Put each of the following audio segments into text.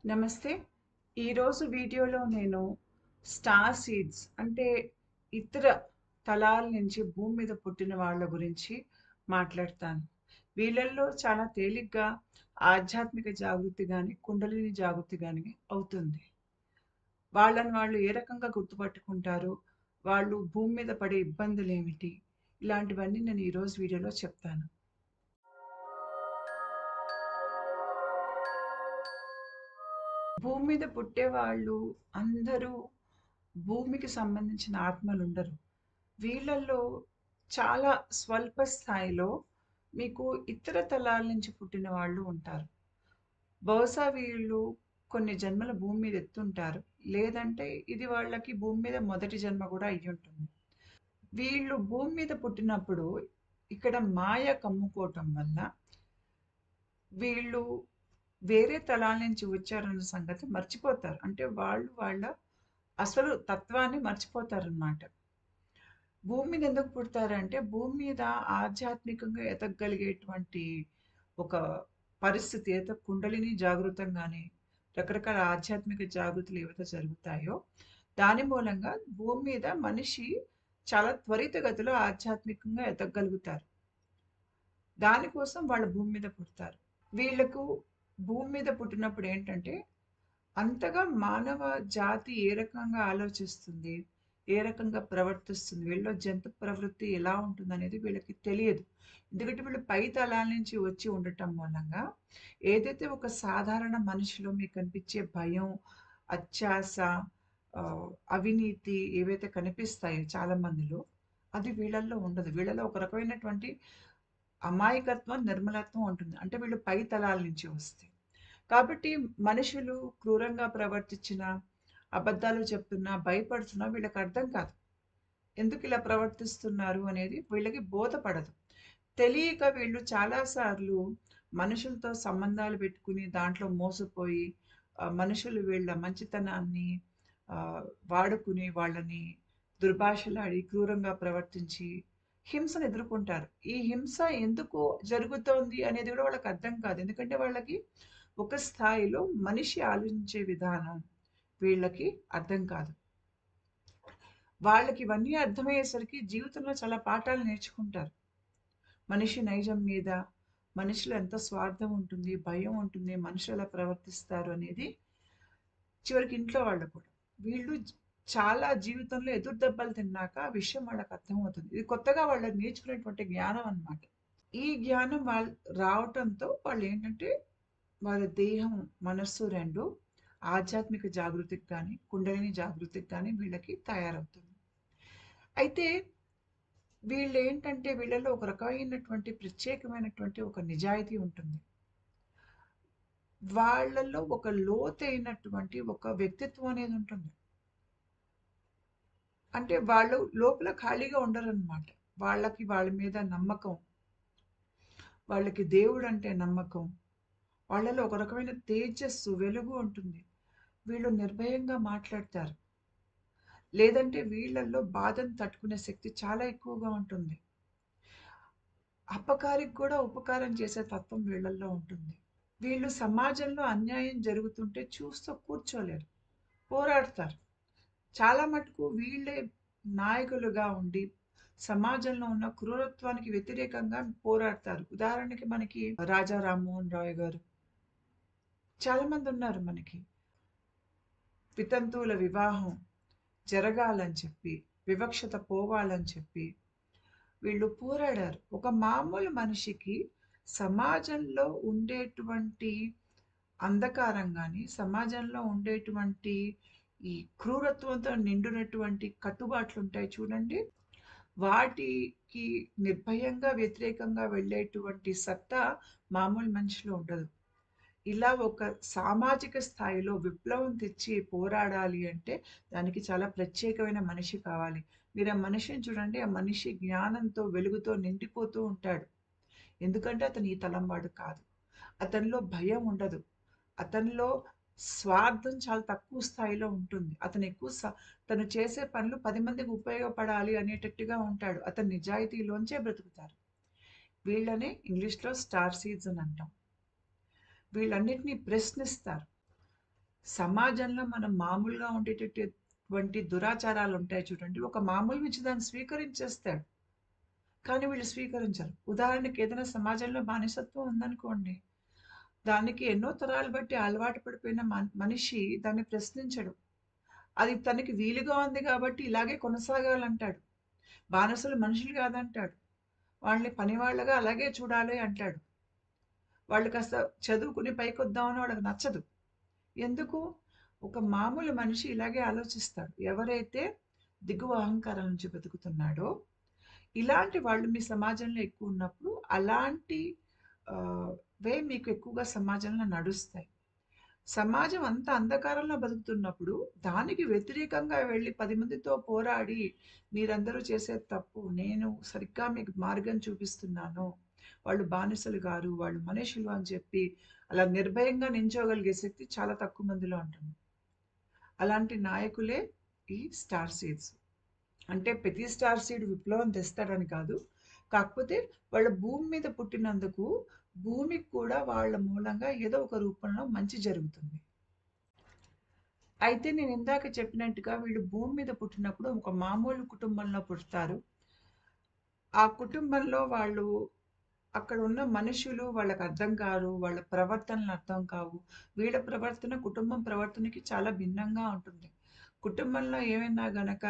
నమస్తే. ఈరోజు వీడియోలో నేను స్టార్ సీడ్స్ అంటే ఇతర తలాల నుంచి భూమి మీద పుట్టిన వాళ్ళ గురించి మాట్లాడతాను. వీళ్ళల్లో చాలా తేలిగ్గా ఆధ్యాత్మిక జాగృతి గాని, కుండలిని జాగృతి గాని అవుతుంది. వాళ్ళని వాళ్ళు ఏ రకంగా గుర్తుపట్టుకుంటారు? వాళ్ళు భూమి మీద పడే ఇబ్బందులేమిటి? ఇలాంటివన్నీ నేను ఈరోజు వీడియోలో చెప్తాను. భూమి మీద పుట్టేవాళ్ళు అందరూ భూమికి సంబంధించిన ఆత్మలుండరు. వీళ్ళల్లో చాలా స్వల్ప స్థాయిలో మీకు ఇతర తలాల నుంచి పుట్టిన వాళ్ళు ఉంటారు. బహుశా వీళ్ళు కొన్ని జన్మల భూమి మీద ఎత్తుంటారు. లేదంటే ఇది వాళ్ళకి భూమి మీద మొదటి జన్మ గూడా అయ్యుంటుంది. వీళ్ళు భూమి మీద పుట్టినప్పుడు ఇక్కడ మాయ కమ్ముకోవటం వల్ల వీళ్ళు వేరే తలాల నుంచి వచ్చారన్న సంగతి మర్చిపోతారు. అంటే వాళ్ళు వాళ్ళ అసలు తత్వాన్ని మర్చిపోతారనమాట. భూమి మీద ఎందుకు పుడతారంటే, భూమి మీద ఆధ్యాత్మికంగా ఎదగగలిగేటువంటి ఒక పరిస్థితి ఏదో కుండలిని జాగృతంగానే రకరకాల ఆధ్యాత్మిక జాగృతులు ఏవైతే జరుగుతాయో, దాని మూలంగా భూమి మీద మనిషి చాలా త్వరితగతిలో ఆధ్యాత్మికంగా ఎదగగలుగుతారు. దానికోసం వాళ్ళు భూమి మీద పుడతారు. వీళ్ళకు భూమి మీద పుట్టినప్పుడు ఏంటంటే, అంతగా మానవ జాతి ఏ రకంగా ఆలోచిస్తుంది, ఏ రకంగా ప్రవర్తిస్తుంది, వీళ్ళలో జంతు ప్రవృత్తి ఎలా ఉంటుందనేది వీళ్ళకి తెలియదు. ఎందుకంటే వీళ్ళు పై తలాల నుంచి వచ్చి ఉండటం మూలంగా ఏదైతే ఒక సాధారణ మనిషిలో మీకు కనిపించే భయం, అత్యాస, అవినీతి ఏవైతే కనిపిస్తాయో చాలా మందిలో, అది వీళ్ళల్లో ఉండదు. వీళ్ళలో ఒక రకమైనటువంటి అమాయకత్వం, నిర్మలత్వం ఉంటుంది. అంటే వీళ్ళు పై తలాల నుంచి వస్తే. కాబట్టి మనుషులు క్రూరంగా ప్రవర్తించినా, అబద్ధాలు చెప్తున్నా, భయపడుతున్నా వీళ్ళకి అర్థం కాదు. ఎందుకిలా ప్రవర్తిస్తున్నారు అనేది వీళ్ళకి బోధపడదు. తెలియక వీళ్ళు చాలా సార్లు మనుషులతో సంబంధాలు పెట్టుకుని, దాంట్లో మోసపోయి, మనుషులు వీళ్ళ మంచితనాన్ని వాడుకుని, వాళ్ళని దుర్భాషలాడి, క్రూరంగా ప్రవర్తించి, హింసను ఎదుర్కొంటారు. ఈ హింస ఎందుకు జరుగుతోంది అనేది కూడా వాళ్ళకి అర్థం కాదు. ఎందుకంటే వాళ్ళకి ఒక స్థాయిలో మనిషి ఆలోచించే విధానం వీళ్ళకి అర్థం కాదు. వాళ్ళకి ఇవన్నీ అర్థమయ్యేసరికి జీవితంలో చాలా పాఠాలు నేర్చుకుంటారు. మనిషి నైజం మీద, మనిషిలో ఎంత స్వార్థం ఉంటుంది, భయం ఉంటుంది, మనుషులు ఎలా ప్రవర్తిస్తారు అనేది చివరికి ఇంట్లో వాళ్ళకు కూడా. వీళ్ళు చాలా జీవితంలో ఎదురు దెబ్బలు తిన్నాక ఆ విషయం వాళ్ళకి అర్థమవుతుంది. ఇది కొత్తగా వాళ్ళు నేర్చుకునేటువంటి జ్ఞానం అన్నమాట. ఈ జ్ఞానం రావటంతో వాళ్ళేంటంటే వాళ్ళ దేహం, మనస్సు 2 ఆధ్యాత్మిక జాగృతికి గాని, కుండలిని జాగృతికి గాని వీళ్ళకి తయారవుతుంది. అయితే వీళ్ళేంటంటే వీళ్ళలో ఒక రకమైనటువంటి ప్రత్యేకమైనటువంటి ఒక నిజాయితీ ఉంటుంది. వాళ్ళలో ఒక లోతైనటువంటి ఒక వ్యక్తిత్వం అనేది ఉంటుంది. అంటే వాళ్ళు లోపల ఖాళీగా ఉండరనమాట. వాళ్ళకి వాళ్ళ మీద నమ్మకం, వాళ్ళకి దేవుడంటే నమ్మకం, వాళ్ళలో ఒక రకమైన తేజస్సు, వెలుగు ఉంటుంది. వీళ్ళు నిర్భయంగా మాట్లాడతారు. లేదంటే వీళ్ళల్లో బాధను తట్టుకునే శక్తి చాలా ఎక్కువగా ఉంటుంది. అపకారికి కూడా ఉపకారం చేసే తత్వం వీళ్ళల్లో ఉంటుంది. వీళ్ళు సమాజంలో అన్యాయం జరుగుతుంటే చూస్తూ కూర్చోలేరు. పోరాడతారు. చాలా మటుకు వీళ్ళే నాయకులుగా ఉండి సమాజంలో ఉన్న క్రూరత్వానికి వ్యతిరేకంగా పోరాడతారు. ఉదాహరణకి మనకి రాజా రామ్మోహన్ రాయ్ గారు చాలా మంది ఉన్నారు మనకి. వితంతువుల వివాహం జరగాలని చెప్పి, వివక్షత పోవాలని చెప్పి వీళ్ళు పోరాడారు. ఒక మామూలు మనిషికి సమాజంలో ఉండేటువంటి అంధకారం గాని, సమాజంలో ఉండేటువంటి ఈ క్రూరత్వంతో నిండినటువంటి కట్టుబాట్లుంటాయి చూడండి. వాటికి నిర్భయంగా వ్యతిరేకంగా వెళ్ళేటువంటి సత్తా మామూలు మనిషిలో ఉండదు. ఇలా ఒక సామాజిక స్థాయిలో విప్లవం తెచ్చి పోరాడాలి అంటే దానికి చాలా ప్రత్యేకమైన మనిషి కావాలి. మీరు ఆ మనిషిని చూడండి. ఆ మనిషి జ్ఞానంతో, వెలుగుతో నిండిపోతూ ఉంటాడు. ఎందుకంటే అతను ఈ తలం వాడు కాదు. అతనిలో భయం ఉండదు. అతనిలో స్వార్థం చాలా తక్కువ స్థాయిలో ఉంటుంది. అతను ఎక్కువ తను చేసే పనులు 10 మందికి ఉపయోగపడాలి అనేటట్టుగా ఉంటాడు. అతను నిజాయితీలోంచే బ్రతుకుతారు. వీళ్ళనే ఇంగ్లీష్‌లో స్టార్ సీడ్స్ అని అంటాం. వీళ్ళన్నిటిని ప్రశ్నిస్తారు. సమాజంలో మనం మామూలుగా ఉండేటటువంటి దురాచారాలు ఉంటాయి చూడండి. ఒక మామూలు నుంచి దాన్ని స్వీకరించేస్తాడు. కానీ వీళ్ళు స్వీకరించరు. ఉదాహరణకి ఏదైనా సమాజంలో బానిసత్వం ఉందనుకోండి. దానికి ఎన్నో తరాలు బట్టి అలవాటు పడిపోయిన మనిషి దాన్ని ప్రశ్నించడు. అది తనకి వీలుగా ఉంది కాబట్టి ఇలాగే కొనసాగాలంటాడు. బానిసలు మనుషులు కాదంటాడు. వాళ్ళని పనివాళ్ళగా అలాగే చూడాలి అంటాడు. వాళ్ళు కాస్త చదువుకుని పైకొద్దామని వాళ్ళకి నచ్చదు. ఎందుకు? ఒక మామూలు మనిషి ఇలాగే ఆలోచిస్తాడు. ఎవరైతే దిగువ అహంకారం నుంచి బతుకుతున్నాడో, ఇలాంటి వాళ్ళు మీ సమాజంలో ఎక్కువున్నప్పుడు అలాంటి వే మీకు ఎక్కువగా సమాజంలో నడుస్తాయి. సమాజం అంత అంధకారంలో బతుకుతున్నప్పుడు, దానికి వ్యతిరేకంగా వెళ్లి 10 మందితో పోరాడి, మీరందరూ చేసేది తప్పు. నేను సరిగ్గా మీకు మార్గం చూపిస్తున్నాను. వాళ్ళు బానిసలు గారు, వాళ్ళు మనుషులు అని చెప్పి, అలా నిర్భయంగా నించోగలిగే శక్తి చాలా తక్కువ మందిలో ఉంటుంది. అలాంటి నాయకులే ఈ స్టార్ సీడ్స్. అంటే ప్రతి స్టార్ సీడ్ విప్లవం తెస్తాడని కాదు. కాకపోతే వాళ్ళు భూమి మీద పుట్టినందుకు, భూమికి కూడా వాళ్ళ మూలంగా ఏదో ఒక రూపంలో మంచి జరుగుతుంది. అయితే నేను ఇందాక చెప్పినట్టుగా వీళ్ళు భూమి మీద పుట్టినప్పుడు ఒక మామూలు కుటుంబంలో పుడతారు. ఆ కుటుంబంలో వాళ్ళు అక్కడ ఉన్న మనుషులు వాళ్ళకి అర్థం కారు. వాళ్ళ ప్రవర్తనలు అర్థం కావు. వీళ్ళ ప్రవర్తన కుటుంబం ప్రవర్తనకి చాలా భిన్నంగా ఉంటుంది. కుటుంబంలో ఏమైనా గనక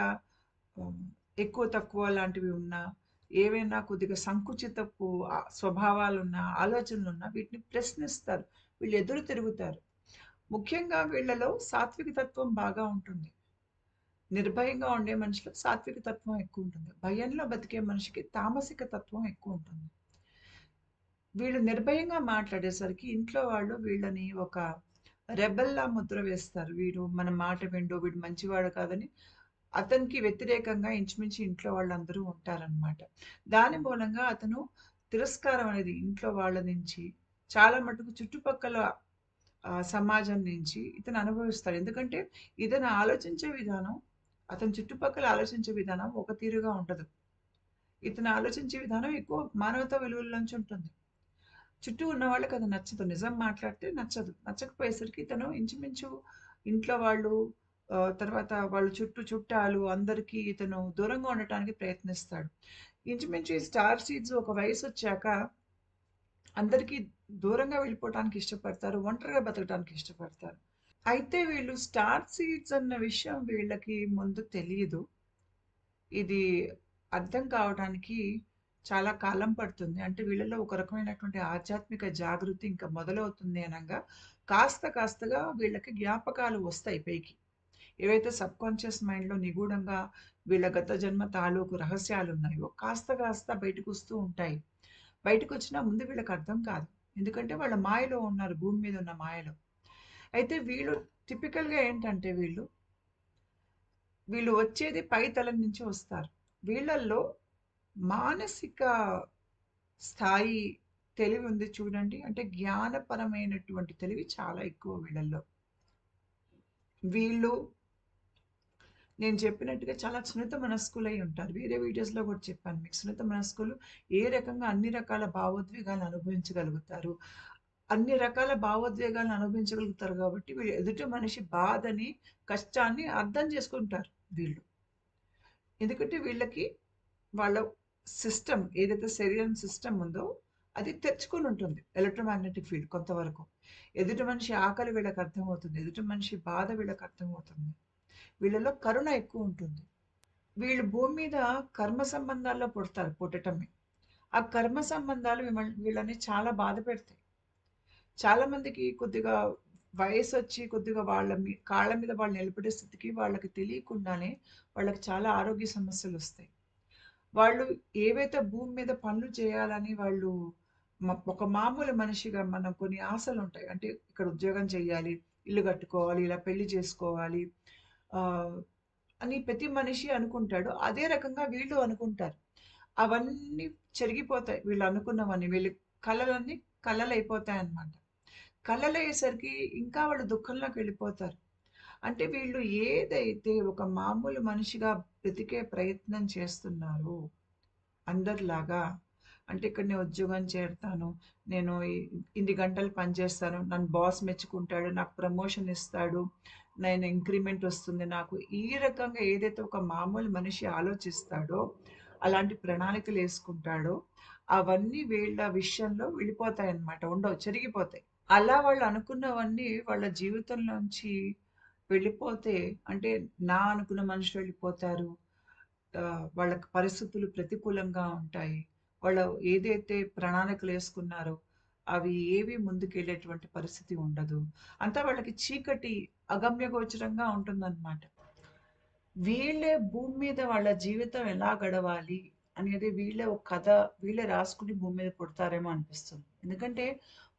హ్మ్, ఎక్కువ తక్కువ లాంటివి ఉన్నా, ఏవైనా కొద్దిగా సంకుచితపు స్వభావాలున్నా, ఆలోచనలున్నా వీటిని ప్రశ్నిస్తారు. వీళ్ళు ఎదురు తిరుగుతారు. ముఖ్యంగా వీళ్ళలో సాత్విక తత్వం బాగా ఉంటుంది. నిర్భయంగా ఉండే మనిషిలో సాత్విక తత్వం ఎక్కువుంటుంది. భయంలో బతికే మనిషికి తామసిక తత్వం ఎక్కువుంటుంది. వీళ్ళు నిర్భయంగా మాట్లాడేసరికి ఇంట్లో వాళ్ళు వీళ్ళని ఒక రెబెల్‌లా ముద్ర వేస్తారు. వీడు మన మాట వినడు, వీడు మంచివాడు కాదని అతనికి వ్యతిరేకంగా ఇంచుమించు ఇంట్లో వాళ్ళందరూ ఉంటారనమాట. దాని మూలంగా అతను తిరస్కారం అనేది ఇంట్లో వాళ్ళ నుంచి, చాలా మటుకు చుట్టుపక్కల సమాజం నుంచి ఇతను అనుభవిస్తాడు. ఎందుకంటే ఇతను ఆలోచించే విధానం, అతని చుట్టుపక్కల ఆలోచించే విధానం ఒక తీరుగా ఉండదు. ఇతను ఆలోచించే విధానం ఎక్కువ మానవతా విలువల నుంచి ఉంటుంది. చుట్టూ ఉన్న వాళ్ళకి అది నచ్చదు. నిజం మాట్లాడితే నచ్చదు. నచ్చకపోయేసరికి ఇతను ఇంచుమించు ఇంట్లో వాళ్ళు తర్వాత వాళ్ళ చుట్టాలు అందరికీ ఇతను దూరంగా ఉండటానికి ప్రయత్నిస్తాడు. ఇంచుమించు ఈ స్టార్ సీడ్స్ ఒక వయసొచ్చాక అందరికీ దూరంగా వెళ్ళిపోవటానికి ఇష్టపడతారు. ఒంటరిగా బతకడానికి ఇష్టపడతారు. అయితే వీళ్ళు స్టార్ సీడ్స్ అన్న విషయం వీళ్ళకి ముందు తెలీదు. ఇది అర్థం కావడానికి చాలా కాలం పడుతుంది. అంటే వీళ్ళలో ఒక రకమైనటువంటి ఆధ్యాత్మిక జాగృతి ఇంకా మొదలవుతుంది అనంగా కాస్తగా వీళ్ళకి జ్ఞాపకాలు వస్తాయి పైకి. ఏవైతే సబ్‌కాన్షియస్ మైండ్‌లో నిగూఢంగా వీళ్ళ గత జన్మ తాలూకు రహస్యాలున్నాయో కాస్త బయటకొస్తూ ఉంటాయి. బయటకొచ్చినా ముందు వీళ్ళకి అర్థం కాదు. ఎందుకంటే వాళ్ళ మాయలో ఉన్నారు. భూమి మీద ఉన్న మాయలో. అయితే వీళ్ళు టిపికల్‌గా ఏంటంటే వీళ్ళు వచ్చేది పై తలం నుంచి వస్తారు. వీళ్ళల్లో మానసిక స్థాయి తెలివి ఉంది చూడండి. అంటే జ్ఞానపరమైనటువంటి తెలివి చాలా ఎక్కువ వీళ్ళల్లో. వీళ్ళు నేను చెప్పినట్టుగా చాలా సున్నిత మనస్కులై ఉంటారు. వేరే వీడియోస్‌లో కూడా చెప్పాను మీకు. సున్నిత మనస్కులు ఏ రకంగా అన్ని రకాల భావోద్వేగాలను అనుభవించగలుగుతారు. అన్ని రకాల భావోద్వేగాలను అనుభవించగలుగుతారు కాబట్టి వీళ్ళు ఎదుటి మనిషి బాధని, కష్టాన్ని అర్థం చేసుకుంటారు వీళ్ళు. ఎందుకంటే వీళ్ళకి వాళ్ళ సిస్టమ్ ఏదైతే శరీరం సిస్టమ్ ఉందో అది తెరుచుకొని ఉంటుంది. ఎలక్ట్రోమాగ్నెటిక్ ఫీల్డ్ కొంతవరకు. ఎదుటి మనిషి ఆకలి వీళ్ళకి అర్థమవుతుంది. ఎదుటి మనిషి బాధ వీళ్ళకి అర్థమవుతుంది. వీళ్ళలో కరుణ ఎక్కువ ఉంటుంది. వీళ్ళు భూమి మీద కర్మ సంబంధాల్లో పుడతారు పుట్టటమే. ఆ కర్మ సంబంధాలు వీళ్ళని చాలా బాధ పెడతాయి. చాలా మందికి కొద్దిగా వయసొచ్చి కొద్దిగా కాళ్ళ మీద వాళ్ళు నిలబడే స్థితికి వాళ్ళకి తెలియకుండానే వాళ్ళకి చాలా ఆరోగ్య సమస్యలొస్తాయి. వాళ్ళు ఏవైతే భూమి మీద పనులు చేయాలని వాళ్ళు ఒక మామూలు మనిషిగా మనం కొన్ని ఆశలుంటాయి. అంటే ఇక్కడ ఉద్యోగం చేయాలి, ఇల్లు కట్టుకోవాలి, ఇలా పెళ్లి చేసుకోవాలి ఆహ్, అని ప్రతి మనిషి అనుకుంటాడు. అదే రకంగా వీళ్ళు అనుకుంటారు. అవన్నీ చెరిగిపోతాయి. వీళ్ళు అనుకున్నవన్నీ. వీళ్ళ కలలన్నీ కలలయిపోతాయన్నమాట. కలలయ్యేసరికి ఇంకా వాళ్ళు దుఃఖంలోకి వెళ్ళిపోతారు. అంటే వీళ్ళు ఏదైతే ఒక మామూలు మనిషిగా బ్రతికే ప్రయత్నం చేస్తున్నారో అందరిలాగా అంటే ఇక్కడ నేను ఉద్యోగం చేరతాను. నేను ఇన్ని గంటలు పని చేస్తాను. నన్ను బాస్ మెచ్చుకుంటాడు. నాకు ప్రమోషన్ ఇస్తాడు. నేను ఇంక్రిమెంట్ వస్తుంది నాకు. ఈ రకంగా ఏదైతే ఒక మామూలు మనిషి ఆలోచిస్తాడో, అలాంటి ప్రణాళికలేసుకుంటాడో, అవన్నీ వీళ్ళ విషయంలో వెళ్ళిపోతాయన్నమాట. ఉండవు. చెరిగిపోతాయి. అలా వాళ్ళు అనుకున్నవన్నీ వాళ్ళ జీవితంలోంచి వెళ్ళిపోతే అంటే నా అనుకున్న మనుషులు వెళ్ళిపోతారు. వాళ్ళకి పరిస్థితులు ప్రతికూలంగా ఉంటాయి. వాళ్ళు ఏదైతే ప్రణాళికలేసుకున్నారో అవి ఏవి ముందుకెళ్ళేటువంటి పరిస్థితి ఉండదు. అంతా వాళ్ళకి చీకటి అగమ్యగోచరంగా ఉంటుందన్నమాట. వీళ్ళే భూమి మీద వాళ్ళ జీవితం ఎలా గడవాలి అనేది వీళ్ళే ఒక కథ వీళ్ళే రాసుకుని భూమి మీద పుడతారేమో అనిపిస్తుంది. ఎందుకంటే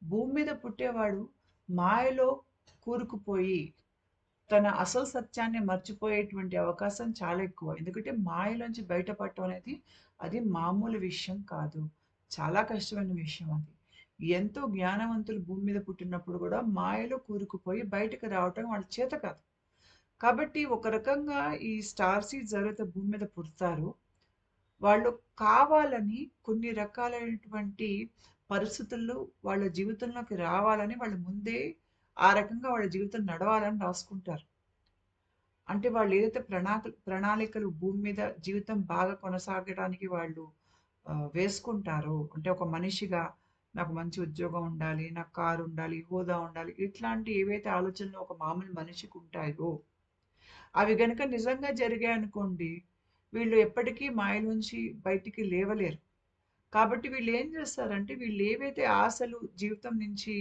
భూమి మీద పుట్టేవాడు మాయలో కూరుకుపోయి తన అసలు సత్యాన్ని మర్చిపోయేటువంటి అవకాశం చాలా ఎక్కువ. ఎందుకంటే మాయలోంచి బయటపడటం అనేది అది మామూలు విషయం కాదు. చాలా కష్టమైన విషయం అది. ఎంతో జ్ఞానవంతులు భూమి మీద పుట్టినప్పుడు కూడా మాయలో కూరుకుపోయి బయటకు రావటం వాళ్ళ చేత కాదు. కాబట్టి ఒక రకంగా ఈ స్టార్ సీడ్స్ ఎవరైతే భూమి మీద పుడతారో, వాళ్ళు కావాలని కొన్ని రకాలైనటువంటి పరిస్థితుల్లో వాళ్ళ జీవితంలోకి రావాలని వాళ్ళు ముందే ఆ రకంగా వాళ్ళ జీవితం నడవాలని రాసుకుంటారు. అంటే వాళ్ళు ఏదైతే ప్రణాళికలు భూమి మీద జీవితం బాగా కొనసాగడానికి వాళ్ళు వేసుకుంటారో, అంటే ఒక మనిషిగా నాకు మంచి ఉద్యోగం ఉండాలి, నాకు కారు ఉండాలి, హోదా ఉండాలి, ఇట్లాంటి ఏవైతే ఆలోచనలు ఒక మామూలు మనిషికి ఉంటాయో అవి గనుక నిజంగా జరిగాయనుకోండి, వీళ్ళు ఎప్పటికీ మాయలోంచి బయటికి లేవలేరు. కాబట్టి వీళ్ళేం జేస్తారంటే, వీళ్ళేవైతే ఆశలు జీవితం నుంచి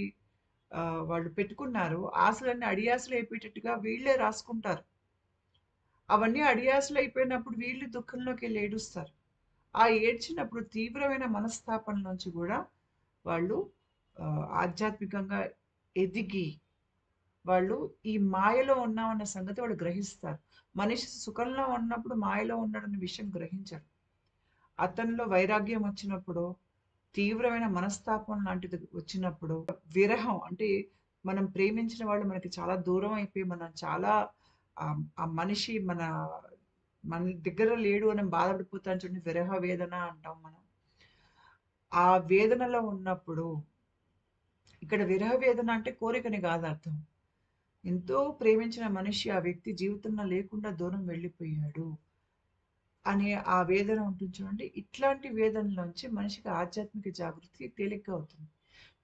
వాళ్ళు పెట్టుకున్నారో, ఆశలన్నీ అడియాసలయిపోయేటట్టుగా వీళ్ళే రాసుకుంటారు. అవన్నీ అడియాసలయిపోయినప్పుడు వీళ్ళు దుఃఖంలోకెళ్ళి ఏడుస్తారు. ఆ ఏడ్చినప్పుడు తీవ్రమైన మనస్తాపంలోంచి గూడా వాళ్ళు ఆధ్యాత్మికంగా ఎదిగి వాళ్ళు ఈ మాయలో ఉన్నామన్న సంగతి వాళ్ళు గ్రహిస్తారు. మనిషి సుఖంలో ఉన్నప్పుడు మాయలో ఉన్నాడన్న విషయం గ్రహించరు. అతనిలో వైరాగ్యం వచ్చినప్పుడో, తీవ్రమైన మనస్తాపం లాంటిది వచ్చినప్పుడు, విరహం అంటే మనం ప్రేమించిన వాళ్ళు మనకి చాలా దూరం అయిపోయి మనం చాలా ఆ మనిషి మన దగ్గర లేడు అని బాధపడిపోతాం చూడండి. విరహ వేదన అంటాం మనం. ఆ వేదనలో ఉన్నప్పుడు ఇక్కడ విరహ వేదన అంటే కోరికని కాదు అర్థం. ఎంతో ప్రేమించిన మనిషి ఆ వ్యక్తి జీవితంలో లేకుండా దూరం వెళ్ళిపోయాడు అనే ఆ వేదన ఉంటుంది చూడండి. ఇట్లాంటి వేదనలోంచి మనిషికి ఆధ్యాత్మిక జాగృతి తేలికగా అవుతుంది.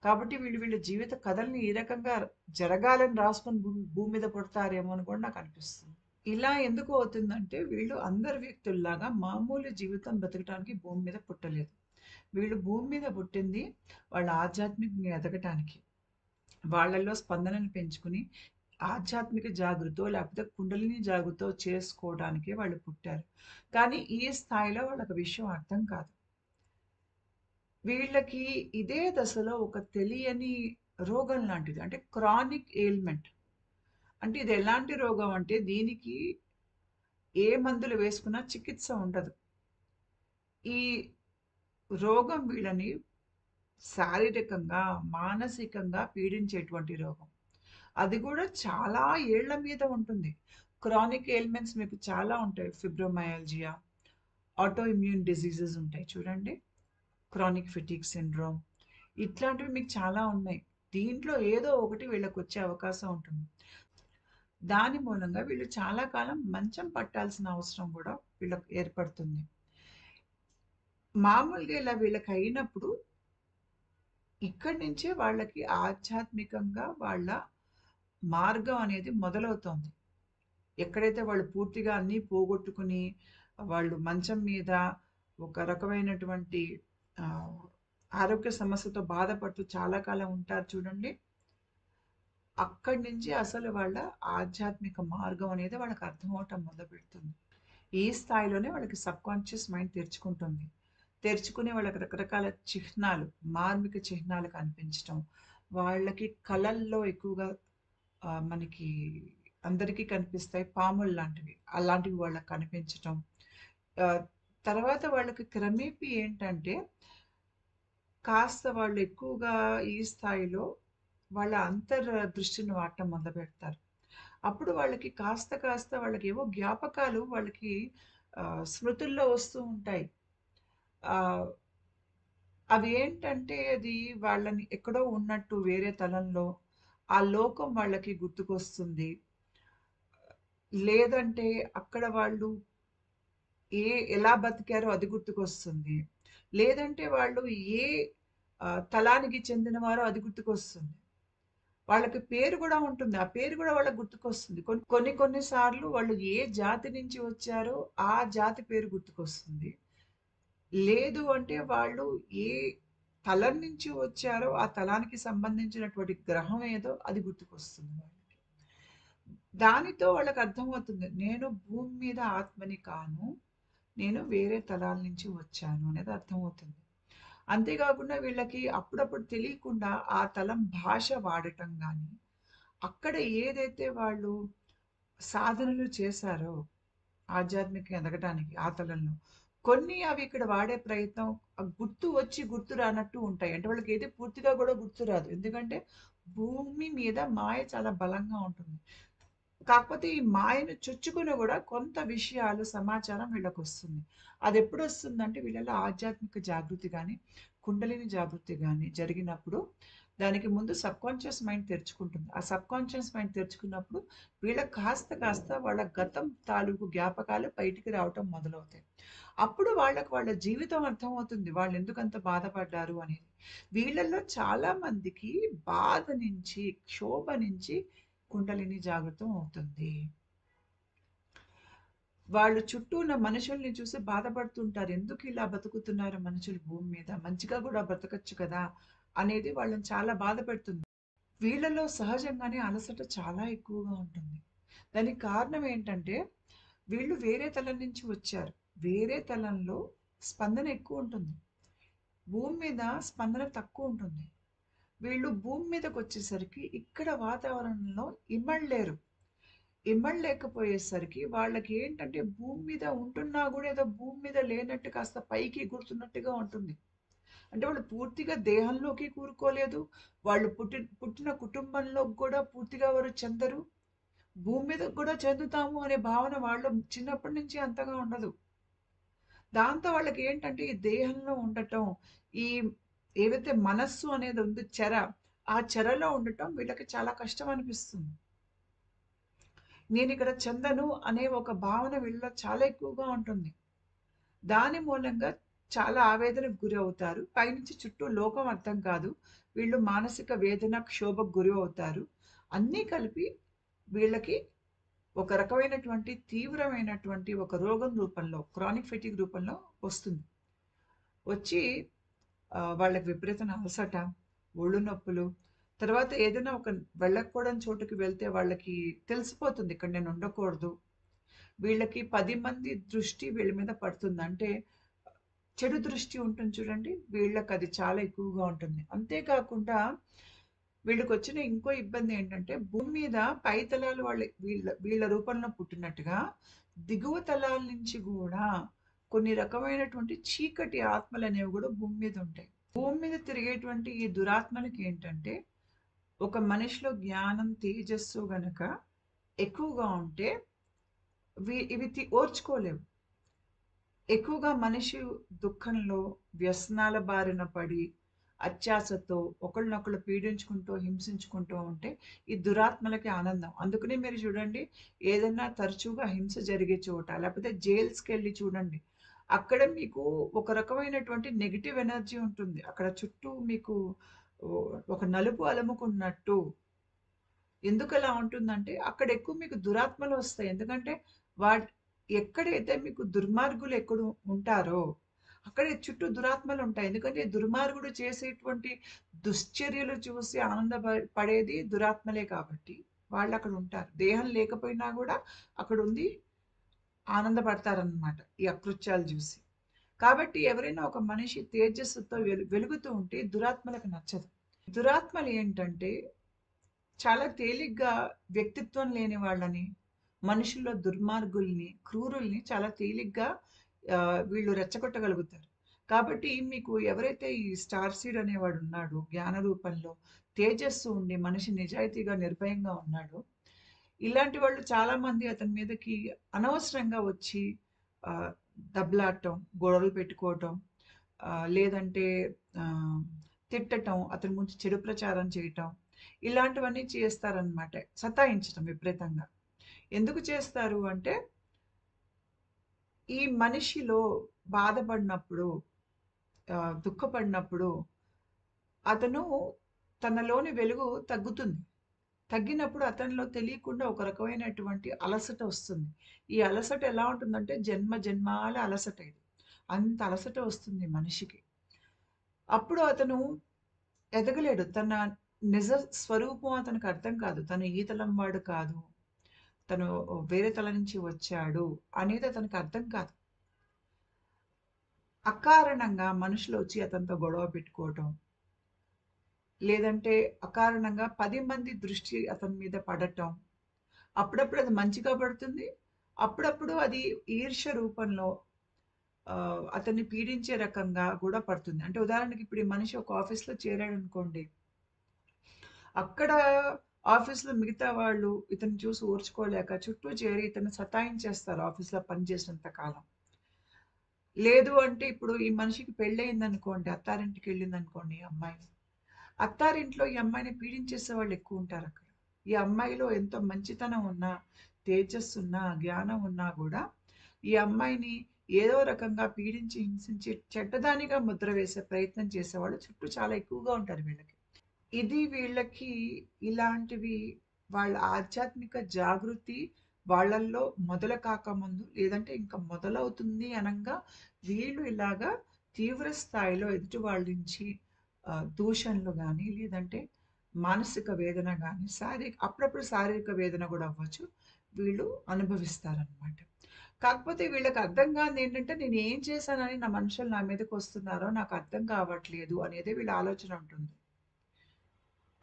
కాబట్టి వీళ్ళ జీవిత కథల్ని ఈ రకంగా జరగాలని రాసుకొని భూమి మీద పుడతారేమో అని కూడా నాకు అనిపిస్తుంది. ఇలా ఎందుకు అవుతుందంటే వీళ్ళు అందరి వ్యక్తుల్లాగా మామూలు జీవితం బ్రతకటానికి భూమి మీద పుట్టలేదు. వీళ్ళు భూమి మీద పుట్టింది వాళ్ళ ఆధ్యాత్మికంగా ఎదగటానికి. వాళ్ళలో స్పందనను పెంచుకుని ఆధ్యాత్మిక జాగృతో లేకపోతే కుండలిని జాగృతో చేసుకోవడానికే వాళ్ళు పుట్టారు. కానీ ఈ స్థాయిలో వాళ్ళకి విషయం అర్థం కాదు. వీళ్ళకి ఇదే దశలో ఒక తెలియని రోగం లాంటిది. అంటే క్రానిక్ ఎయిల్మెంట్. అంటే ఇది ఎలాంటి రోగం అంటే దీనికి ఏ మందులు వేసుకున్నా చికిత్స ఉండదు. ఈ రోగం వీళ్ళని శారీరకంగా, మానసికంగా పీడించేటువంటి రోగం. అది గూడా చాలా ఏళ్ల మీద ఉంటుంది. క్రానిక్ ఎయిల్మెంట్స్ మీకు చాలా ఉంటాయి. ఫిబ్రోమైయాల్జియా, ఆటో ఇమ్యూన్ డిసీజెస్ ఉంటాయి చూడండి. క్రానిక్ ఫెటిగ్ సిండ్రోమ్ ఇట్లాంటివి మీకు చాలా ఉన్నాయి. దీంట్లో ఏదో ఒకటి వీళ్ళకొచ్చే అవకాశం ఉంటుంది. దాని మూలంగా వీళ్ళు చాలా కాలం మంచం పట్టాల్సిన అవసరం గూడా వీళ్ళకి ఏర్పడుతుంది. మామూలుగా ఇలా వీళ్ళకయినప్పుడు ఇక్కడి నుంచే వాళ్ళకి ఆధ్యాత్మికంగా వాళ్ళ మార్గం అనేది మొదలవుతోంది. ఎక్కడైతే వాళ్ళు పూర్తిగా అన్నీ పోగొట్టుకుని, వాళ్ళు మంచం మీద ఒక రకమైనటువంటి ఆహ్, ఆరోగ్య సమస్యతో బాధపడుతూ చాలా కాలం ఉంటారు చూడండి. అక్కడి నుంచి అసలు వాళ్ళ ఆధ్యాత్మిక మార్గం అనేది వాళ్ళకి అర్థమవ్వటం మొదలుపెడుతుంది. ఈ స్థాయిలోనే వాళ్ళకి సబ్‌కాన్షియస్ మైండ్ తెరుచుకుంటుంది. తెరుచుకుని వాళ్ళకి రకరకాల చిహ్నాలు, మార్మిక చిహ్నాలు కనిపించటం. వాళ్ళకి కలల్లో ఎక్కువగా మనకి అందరికీ కనిపిస్తాయి పాముల్లాంటివి. అలాంటివి వాళ్ళకి కనిపించటం. ఆహ్, తర్వాత వాళ్ళకి క్రమేపీ ఏంటంటే, కాస్త వాళ్ళు ఎక్కువగా ఈ స్థాయిలో వాళ్ళ దృష్టిని వాడటం మొదలుపెడతారు. అప్పుడు వాళ్ళకి కాస్త కాస్త వాళ్ళకేవో జ్ఞాపకాలు వాళ్ళకి స్మృతుల్లో వస్తూ ఉంటాయి. ఆహ్, అవి ఏంటంటే అది వాళ్ళని ఎక్కడో ఉన్నట్టు వేరే తలంలో, ఆ లోకం వాళ్ళకి గుర్తుకొస్తుంది. లేదంటే అక్కడ వాళ్ళు ఎలా బతికారో అది గుర్తుకొస్తుంది. లేదంటే వాళ్ళు ఏ తలానికి చెందినవారో అది గుర్తుకొస్తుంది. వాళ్ళకి పేరు గూడా ఉంటుంది. ఆ పేరు గూడా వాళ్ళకి గుర్తుకొస్తుంది. కొన్ని సార్లు వాళ్ళు ఏ జాతి నుంచి వచ్చారో ఆ జాతి పేరు గుర్తుకొస్తుంది. లేదు అంటే వాళ్ళు ఏ తలం నుంచి వచ్చారో ఆ తలానికి సంబంధించినటువంటి గ్రహం ఏదో అది గుర్తుకొస్తుంది వాళ్ళకి. దానితో వాళ్ళకర్థమవుతుంది. నేను భూమి మీద ఆత్మని కాను. నేను వేరే తలాల నుంచి వచ్చాను అనేది అర్థమవుతుంది. అంతే కాకుండా వీళ్ళకి అప్పుడప్పుడు తెలియకుండా ఆ తలం భాష వాడటం గాని, అక్కడ ఏదైతే వాళ్ళు సాధనలు చేశారో ఆధ్యాత్మికంగా ఎదగటానికి ఆ తలంలో, కొన్ని అవి ఇక్కడ వాడే ప్రయత్నం గుర్తు వచ్చి గుర్తు రానట్టు ఉంటాయి. అంటే వాళ్ళకి ఏది పూర్తిగా కూడా గుర్తురాదు. ఎందుకంటే భూమి మీద మాయ చాలా బలంగా ఉంటుంది. కాకపోతే ఈ మాయను చొచ్చుకుని గూడా కొంత విషయాలు, సమాచారం వీళ్ళకొస్తుంది. అదెప్పుడొస్తుందంటే వీళ్ళలో ఆధ్యాత్మిక జాగృతి గాని, కుండలిని జాగృతి గాని జరిగినప్పుడు, దానికి ముందు సబ్‌కాన్షియస్ మైండ్ తెరుచుకుంటుంది. ఆ సబ్‌కాన్షియస్ మైండ్ తెరుచుకున్నప్పుడు వీళ్ళకి కాస్త కాస్త వాళ్ళ గతం తాలూకు జ్ఞాపకాలు బయటికి రావటం మొదలవుతాయి. అప్పుడు వాళ్ళకి వాళ్ళ జీవితం అర్థమవుతుంది. వాళ్ళెందుకంత బాధపడ్డారు అనేది. వీళ్ళల్లో చాలా మందికి బాధ నుంచి, క్షోభ నుంచి కుండలిని జాగృతం అవుతుంది. వాళ్ళు చుట్టూ ఉన్న మనుషుల్ని చూసి బాధపడుతుంటారు. ఎందుకు ఇలా బతుకుతున్నారు మనుషులు భూమి మీద? మంచిగా గూడా బ్రతకచ్చు కదా! అనేది వాళ్ళని చాలా బాధ పెడుతుంది. వీళ్ళలో సహజంగానే అలసట చాలా ఎక్కువగా ఉంటుంది. దానికి కారణం ఏంటంటే, వీళ్ళు వేరే తలం నుంచి వచ్చారు. వేరే తలంలో స్పందన ఎక్కువుంటుంది. భూమి మీద స్పందన తక్కువుంటుంది. వీళ్ళు భూమి మీదకొచ్చేసరికి ఇక్కడ వాతావరణంలో ఇమడలేరు. ఇమడలేకపోయేసరికి వాళ్ళకేంటంటే భూమి మీద ఉంటున్నా గూడా ఏదో భూమి మీద లేనట్టు కాస్త పైకి ఎగురుతున్నట్టుగా ఉంటుంది. అంటే వాళ్ళు పూర్తిగా దేహంలోకి కూరుకోలేదు. వాళ్ళు పుట్టిన కుటుంబంలోకి గూడా పూర్తిగా వారు చెందరు. భూమి మీదకి గూడా చెందుతాము అనే భావన వాళ్ళు చిన్నప్పటి నుంచి అంతగా ఉండదు. దాంతో వాళ్ళకేంటంటే ఈ దేహంలో ఉండటం, ఈ ఏవైతే మనస్సు అనేది ఉంది చెర, ఆ చెరలో ఉండటం వీళ్ళకి చాలా కష్టం అనిపిస్తుంది. నేనిక్కడ చెందను అనే ఒక భావన వీళ్ళలో చాలా ఎక్కువగా ఉంటుంది. దాని మూలంగా చాలా ఆవేదనకు గురవుతారు. పైనుంచి చుట్టూ లోకం అర్థం కాదు. వీళ్ళు మానసిక వేదన, క్షోభకు గురి అవుతారు. అన్నీ కలిపి వీళ్ళకి ఒక రకమైనటువంటి తీవ్రమైనటువంటి ఒక రోగం రూపంలో, క్రానిక్ ఫెటిగ్ రూపంలో వస్తుంది. వచ్చి వాళ్ళకి విపరీతమైన అలసట, ఒళ్ళు నొప్పులు, తర్వాత ఏదైనా ఒక వెళ్ళకూడని చోటుకి వెళ్తే వాళ్ళకి తెలిసిపోతుంది ఇక్కడ నేను ఉండకూడదు. వీళ్ళకి 10 మంది దృష్టి వీళ్ళ మీద పడుతుంది. అంటే చెడు దృష్టి ఉంటుంది చూడండి, వీళ్ళకది చాలా ఎక్కువగా ఉంటుంది. అంతే కాకుండా వీళ్ళకొచ్చిన ఇంకో ఇబ్బంది ఏంటంటే, భూమి మీద పై తలాలు వీళ్ళ వీళ్ళ రూపంలో పుట్టినట్టుగా, దిగువ తలాల నుంచి గూడా కొన్ని రకమైనటువంటి చీకటి ఆత్మలనేవి గూడా భూమి మీద ఉంటాయి. భూమి మీద తిరిగేటువంటి ఈ దురాత్మలకి ఏంటంటే, ఒక మనిషిలో జ్ఞానం, తేజస్సు గనక ఎక్కువగా ఉంటే, ఇవి ఓర్చుకోలేవు. ఎక్కువగా మనిషి దుఃఖంలో, వ్యసనాల బారిన పడి, అత్యాశతో ఒకళ్ళనొకళ్ళు పీడించుకుంటూ, హింసించుకుంటూ ఉంటే, ఈ దురాత్మలకి ఆనందం. అందుకనే మీరు చూడండి, ఏదన్నా తరచుగా హింస జరిగే చోట, లేకపోతే జైల్స్‌కెళ్ళి చూడండి. అక్కడ మీకు ఒక రకమైనటువంటి నెగెటివ్ ఎనర్జీ ఉంటుంది. అక్కడ చుట్టూ మీకు ఒక నలుపు అలుముకున్నట్టు. ఎందుకలా ఉంటుందంటే, అక్కడ ఎక్కువ మీకు దురాత్మలొస్తాయి. ఎందుకంటే, వాట్ ఎక్కడైతే మీకు దుర్మార్గులు ఉంటారో, అక్కడే చుట్టూ దురాత్మలుంటాయి. ఎందుకంటే, దుర్మార్గుడు చేసేటువంటి దుశ్చర్యలు చూసి పడేది దురాత్మలే కాబట్టి, వాళ్ళక్కడుంటారు. దేహం లేకపోయినా గూడా అక్కడుండి ఆనందపడతారనమాట. ఈ అకృత్యాలు జూసి. కాబట్టి ఎవరైనా ఒక మనిషి తేజస్సుతో వెలుగుతూ ఉంటే దురాత్మలకు నచ్చదు. దురాత్మలేంటంటే చాలా తేలిగ్గా వ్యక్తిత్వం లేని వాళ్ళని, మనుషుల్లో దుర్మార్గుల్ని, క్రూరుల్ని చాలా తేలిగ్గా వీళ్ళు రెచ్చగొట్టగలుగుతారు. కాబట్టి మీకు ఎవరైతే ఈ స్టార్ సీడ్ అనేవాడున్నాడో జ్ఞాన రూపంలో, తేజస్సు ఉండి మనిషి నిజాయితీగా, నిర్భయంగా ఉన్నాడో, ఇలాంటి వాళ్ళు చాలామంది అతని మీదకి అనవసరంగా వచ్చి ఆహ్, దెబ్బలాడటం, గొడవలు పెట్టుకోవటం, లేదంటే ఆహ్, తిట్టటం, అతని గురించి చెడు ప్రచారం చేయటం, ఇలాంటివన్నీ చేస్తారనమాట. సతాయించటం విపరీతంగా. ఎందుకు చేస్తారు అంటే, ఈ మనిషిలో బాధపడినప్పుడు, దుఃఖపడినప్పుడు అతను తనలోని వెలుగు తగ్గుతుంది. తగ్గినప్పుడు అతనిలో తెలియకుండా ఒక రకమైనటువంటి అలసట వస్తుంది. ఈ అలసట ఎలా ఉంటుందంటే జన్మ జన్మాల అలసట ఇది. అంత అలసట వస్తుంది మనిషికి. అప్పుడు అతను ఎదగలేడు. తన నిజ స్వరూపం అతనికి అర్థం కాదు. తను ఈ తలం వాడు కాదు. తను వేరే తలం నుంచి వచ్చాడు అనేది అతనికి అర్థం కాదు. అకారణంగా మనుషులు వచ్చి అతనితో గొడవ పెట్టుకోవటం, లేదంటే అకారణంగా 10 మంది దృష్టి అతని మీద పడటం. అప్పుడప్పుడు అది మంచిగా పడుతుంది. అప్పుడప్పుడు అది ఈర్ష్య రూపంలో అతన్ని పీడించే రకంగా కూడా పడుతుంది. అంటే ఉదాహరణకి ఇప్పుడు ఈ మనిషి ఒక ఆఫీస్‌లో చేరాడనుకోండి. అక్కడ ఆఫీస్‌లో మిగతా వాళ్ళు ఇతన్ని చూసి ఓర్చుకోలేక చుట్టూ చేరి ఇతన్ని సతాయించేస్తారు ఆఫీస్‌లో పని చేసినంత కాలం. లేదు అంటే ఇప్పుడు ఈ మనిషికి పెళ్లయిందనుకోండి, అత్తారింటికెళ్ళిందనుకోండి ఈ అమ్మాయి. అత్తారింట్లో ఈ అమ్మాయిని పీడించేసేవాళ్ళు ఎక్కువుంటారక్కడ. ఈ అమ్మాయిలో ఎంత మంచితనం ఉన్నా, తేజస్సున్నా, జ్ఞానం ఉన్నా గూడా, ఈ అమ్మాయిని ఏదో రకంగా పీడించి, హింసించి, చెడ్డదానిగా ముద్ర వేసే ప్రయత్నం చేసేవాళ్ళు చుట్టూ చాలా ఎక్కువగా ఉంటారు వీళ్ళకి. ఇది వీళ్ళకి ఇలాంటివి వాళ్ళ ఆధ్యాత్మిక జాగృతి వాళ్ళల్లో మొదలు కాకముందు, లేదంటే ఇంకా మొదలవుతుంది అనంగా వీళ్ళు ఇలాగా తీవ్ర స్థాయిలో ఎదుటి వాళ్ళ నుంచి దూషణలు గానీ, లేదంటే మానసిక వేదన గానీ, అప్పుడప్పుడు శారీరక వేదన గూడా అవ్వచ్చు. వీళ్ళు అనుభవిస్తారనమాట. కాకపోతే వీళ్ళకి అర్థం కానిదేంటంటే, నేనేం చేశానని నా మనుషులు నా మీదకొస్తున్నారో నాకు అర్థం కావట్లేదు అనేదే వీళ్ళ ఆలోచన ఉంటుంది.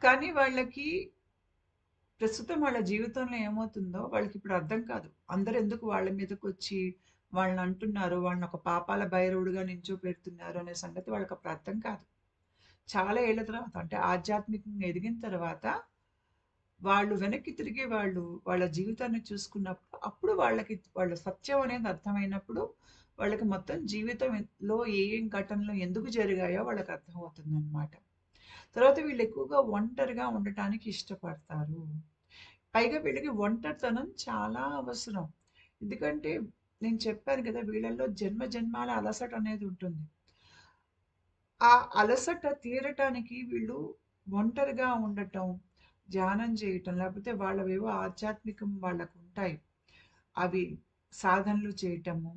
కానీ వాళ్ళకి ప్రస్తుతం వాళ్ళ జీవితంలో ఏమవుతుందో వాళ్ళకిప్పుడు అర్థం కాదు. అందరెందుకు వాళ్ళ మీదకొచ్చి వాళ్ళనంటున్నారు, వాళ్ళనొక పాపాల భైరవుడిగా నించోపెడుతున్నారు అనే సంగతి వాళ్ళకప్పుడు అర్థం కాదు. చాలా ఏళ్ల తర్వాత అంటే ఆధ్యాత్మికంగా ఎదిగిన తర్వాత వాళ్ళు వెనక్కి తిరిగి వాళ్ళ జీవితాన్ని చూసుకున్నప్పుడు అప్పుడు వాళ్ళ సత్యం అనేది అర్థమైనప్పుడు వాళ్ళకి మొత్తం జీవితంలో ఏం ఘటనలు ఎందుకు జరిగాయో వాళ్ళకి అర్థమవుతుందనమాట. తర్వాత వీళ్ళు ఎక్కువగా ఒంటరిగా ఉండటానికి ఇష్టపడతారు. పైగా వీళ్ళకి ఒంటరితనం చాలా అవసరం. ఎందుకంటే నేను చెప్పాను కదా! వీళ్ళలో జన్మ జన్మాల అలసట అనేది ఉంటుంది. ఆ అలసట తీరటానికి వీళ్ళు ఒంటరిగా ఉండటం, ధ్యానం చేయటం, లేకపోతే వాళ్ళవేవో ఆధ్యాత్మికం వాళ్ళకుంటాయి. అవి సాధనలు చేయటము,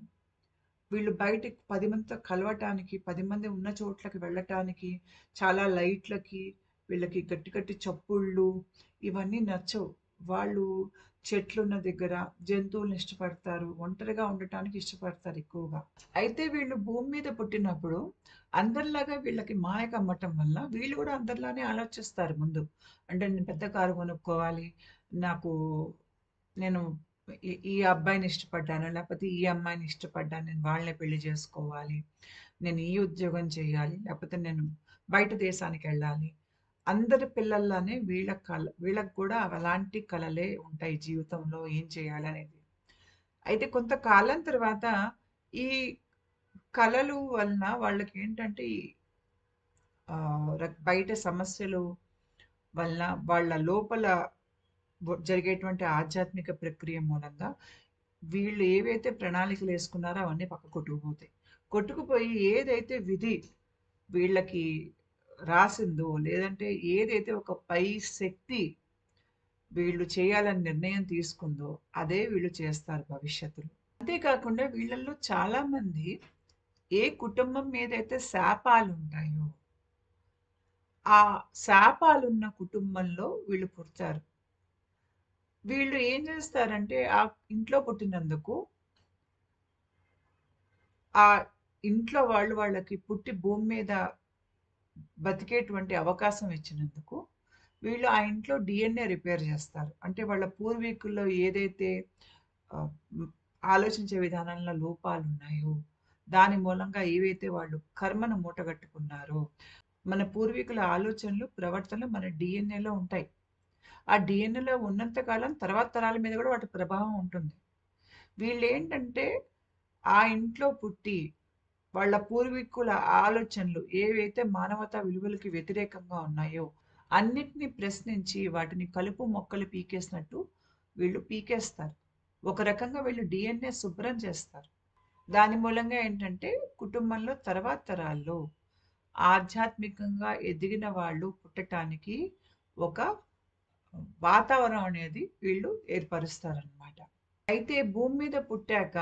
వీళ్ళు బయటకి 10 మందితో కలవటానికి, 10 మంది ఉన్న చోట్లకి వెళ్ళటానికి, చాలా లైట్‌లకి, వీళ్ళకి గట్టి గట్టి చప్పుళ్ళు ఇవన్నీ నచ్చవు. వాళ్ళు చెట్లున్న దగ్గర జంతువుల్ని ఇష్టపడతారు. ఒంటరిగా ఉండటానికి ఇష్టపడతారు ఎక్కువగా. అయితే వీళ్ళు భూమి మీద పుట్టినప్పుడు అందరిలాగా వీళ్ళకి మాయ కమ్మటం వల్ల వీళ్ళు కూడా అందరిలానే ఆలోచిస్తారు ముందు. అంటే నేను పెద్ద కారు కొనుక్కోవాలి. నాకు నేను ఈ అబ్బాయిని ఇష్టపడ్డాను. లేకపోతే ఈ అమ్మాయిని ఇష్టపడ్డాను. నేను వాళ్ళనే పెళ్లి చేసుకోవాలి. నేను ఈ ఉద్యోగం చేయాలి. లేకపోతే నేను బయట దేశానికెళ్ళాలి. అందరి పిల్లల్లానే వీళ్ళకి కూడా అలాంటి కలలే ఉంటాయి జీవితంలో ఏం చేయాలనేది. అయితే కొంతకాలం తర్వాత ఈ కలలు వలన వాళ్ళకేంటంటే ఈ బయట సమస్యలు వలన వాళ్ళ లోపల జరిగేటువంటి ఆధ్యాత్మిక ప్రక్రియ మూలంగా వీళ్ళు ఏవైతే ప్రణాళికలేసుకున్నారో అవన్నీ పక్కకు కొట్టుకుపోతాయి. కొట్టుకుపోయి ఏదైతే విధి వీళ్ళకి రాసిందో, లేదంటే ఏదైతే ఒక పై శక్తి వీళ్ళు చేయాలని నిర్ణయం తీసుకుందో, అదే వీళ్ళు చేస్తారు భవిష్యత్తులో. అంతే కాకుండా వీళ్ళల్లో చాలామంది ఏ కుటుంబం మీదైతే శాపాలుంటాయో, ఆ శాపాలున్న కుటుంబంలో వీళ్ళు పుడతారు. వీళ్ళు ఏం చేస్తారంటే, ఆ ఇంట్లో పుట్టినందుకు, ఆ ఇంట్లో వాళ్ళకి పుట్టి భూమి మీద బతికేటువంటి అవకాశం ఇచ్చినందుకు, వీళ్ళు ఆ ఇంట్లో డీఎన్ఏ రిపేర్ చేస్తారు. అంటే వాళ్ళ పూర్వీకుల్లో ఏదైతే ఆహ్, హ్మ్, ఆలోచించే విధానంలో లోపాలున్నాయో, దాని మూలంగా ఏవైతే వాళ్ళు కర్మను మూటగట్టుకున్నారో, మన పూర్వీకుల ఆలోచనలు, ప్రవర్తనలు మన డీఎన్ఏలో ఉంటాయి. ఆ డీఎన్ఏలో ఉన్నంత కాలం తర్వాత తరాల మీద కూడా వాటి ప్రభావం ఉంటుంది. వీళ్ళేంటంటే, ఆ ఇంట్లో పుట్టి వాళ్ళ పూర్వీకుల ఆలోచనలు ఏవైతే మానవతా విలువలకి వ్యతిరేకంగా ఉన్నాయో అన్నిటిని ప్రశ్నించి వాటిని కలుపు మొక్కలు పీకేసినట్టు వీళ్ళు పీకేస్తారు. ఒక రకంగా వీళ్ళు డిఎన్ఏ శుభ్రం చేస్తారు. దాని మూలంగా ఏంటంటే కుటుంబంలో తర్వాత తరాల్లో ఆధ్యాత్మికంగా ఎదిగిన వాళ్ళు పుట్టటానికి ఒక వాతావరణం అనేది వీళ్ళు ఏర్పరుస్తారనమాట. అయితే భూమి మీద పుట్టాక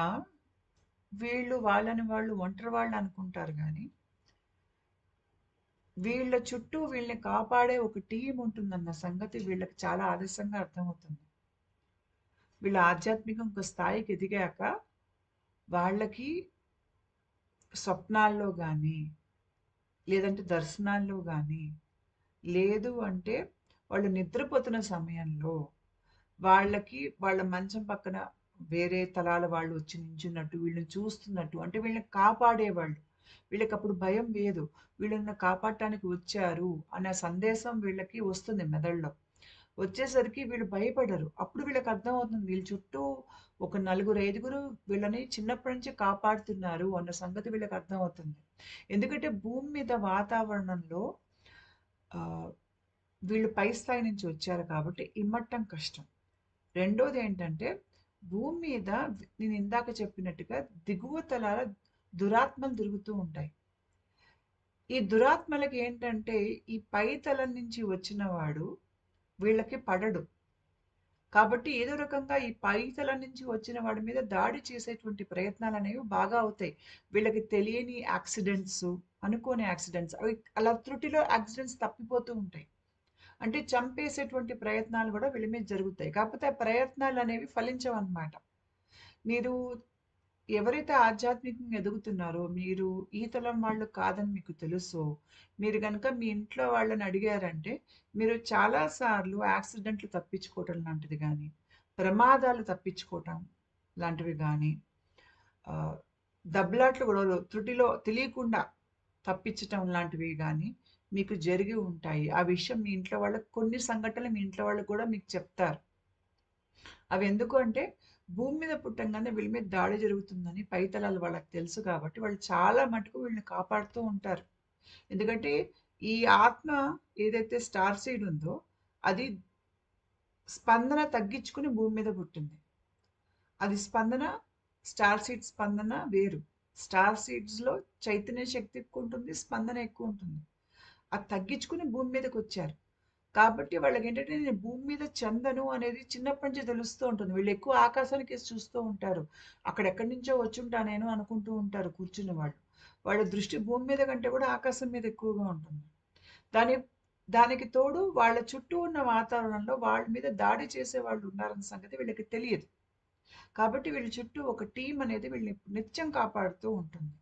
వీళ్ళు వాళ్ళని వాళ్ళు ఒంటరి వాళ్ళు అనుకుంటారు గానీ, వీళ్ళ చుట్టూ వీళ్ళని కాపాడే ఒక టీమ్ ఉంటుందన్న సంగతి వీళ్ళకి చాలా ఆలస్యంగా అర్థమవుతుంది. వీళ్ళు ఆధ్యాత్మికం ఒక స్థాయికి ఎదిగాక వాళ్ళకి స్వప్నాల్లో గానీ, లేదంటే దర్శనాల్లో గానీ, లేదు అంటే వాళ్ళు నిద్రపోతున్న సమయంలో వాళ్ళకి వాళ్ళ మంచం పక్కన వేరే తలాల వాళ్ళు వచ్చి నించున్నట్టు, వీళ్ళని చూస్తున్నట్టు, అంటే వీళ్ళని కాపాడేవాళ్ళు. వీళ్ళకప్పుడు భయం వేయదు. వీళ్ళని కాపాడటానికి వచ్చారు అనే సందేశం వీళ్ళకి వస్తుంది మెదడులో. వచ్చేసరికి వీళ్ళు భయపడరు. అప్పుడు వీళ్ళకి అర్థమవుతుంది. వీళ్ళ చుట్టూ ఒక నలుగురు, ఐదుగురు వీళ్ళని చిన్నప్పటి నుంచి కాపాడుతున్నారు అన్న సంగతి వీళ్ళకి అర్థమవుతుంది. ఎందుకంటే భూమి మీద వాతావరణంలో ఆహ్, వీళ్ళు పై స్థాయి నుంచి వచ్చారు కాబట్టి ఇమ్మట్టం కష్టం. రెండోదేంటంటే, భూమి మీద నేను ఇందాక చెప్పినట్టుగా దిగువ తలాల దురాత్మలు తిరుగుతూ ఉంటాయి. ఈ దురాత్మలకి ఏంటంటే, ఈ పై తలం నుంచి వచ్చిన వాడు వీళ్ళకి పడడు. కాబట్టి ఏదో రకంగా ఈ పై తలం నుంచి వచ్చిన వాడి మీద దాడి చేసేటువంటి ప్రయత్నాలనేవి బాగా అవుతాయి. వీళ్ళకి తెలియని యాక్సిడెంట్స్, అనుకోని యాక్సిడెంట్స్ అవి అలా త్రుటిలో యాక్సిడెంట్స్ తప్పిపోతూ ఉంటాయి. అంటే చంపేసేటువంటి ప్రయత్నాలు గూడా వీళ్ళ మీద జరుగుతాయి. కాకపోతే ఆ ప్రయత్నాలనేవి ఫలించవనమాట. మీరు ఎవరైతే ఆధ్యాత్మికంగా ఎదుగుతున్నారో, మీరు ఈ తలం వాళ్ళు కాదని మీకు తెలుసో, మీరు గనక మీ ఇంట్లో వాళ్ళని అడిగారంటే, మీరు చాలా సార్లు యాక్సిడెంట్లు తప్పించుకోవటం లాంటిది గానీ, ప్రమాదాలు తప్పించుకోవటం లాంటివి గానీ, ఆహ్, దెబ్బలాట్లు గొడవలు త్రుటిలో తెలియకుండా తప్పించటం లాంటివి గానీ మీకు జరిగి ఉంటాయి. ఆ విషయం మీ ఇంట్లో వాళ్ళకి కొన్ని సంఘటనలు మీ ఇంట్లో వాళ్ళకి కూడా మీకు చెప్తారు. అవెందుకు అంటే భూమి మీద పుట్టంగానే వీళ్ళ మీద దాడి జరుగుతుందని పై తలాలు వాళ్ళకి తెలుసు కాబట్టి వాళ్ళు చాలా మటుకు వీళ్ళని కాపాడుతూ ఉంటారు. ఎందుకంటే ఈ ఆత్మ ఏదైతే స్టార్ సీడ్ ఉందో అది స్పందన తగ్గించుకొని భూమి మీద పుట్టింది. అది స్పందన స్టార్ సీడ్ స్పందన వేరు. స్టార్ సీడ్స్‌లో చైతన్య శక్తి ఎక్కువుంటుంది. స్పందన ఎక్కువుంటుంది. అది తగ్గించుకొని భూమి మీదకొచ్చారు. కాబట్టి వాళ్ళకేంటంటే నేను భూమి మీద చందను అనేది చిన్నప్పటి నుంచి తెలుస్తూ ఉంటుంది. వీళ్ళు ఎక్కువ ఆకాశానికేసి చూస్తూ ఉంటారు. అక్కడెక్కడి నుంచో వచ్చుంటా నేను అనుకుంటూ ఉంటారు కూర్చున్న వాళ్ళు. వాళ్ళ దృష్టి భూమి మీద కంటే కూడా ఆకాశం మీద ఎక్కువగా ఉంటుంది. దాని దానికి తోడు వాళ్ళ చుట్టూ ఉన్న వాతావరణంలో వాళ్ళ మీద దాడి చేసే వాళ్ళు ఉన్నారన్న సంగతి వీళ్ళకి తెలియదు. కాబట్టి వీళ్ళ చుట్టూ ఒక టీమ్ అనేది వీళ్ళని నిత్యం కాపాడుతూ ఉంటుంది.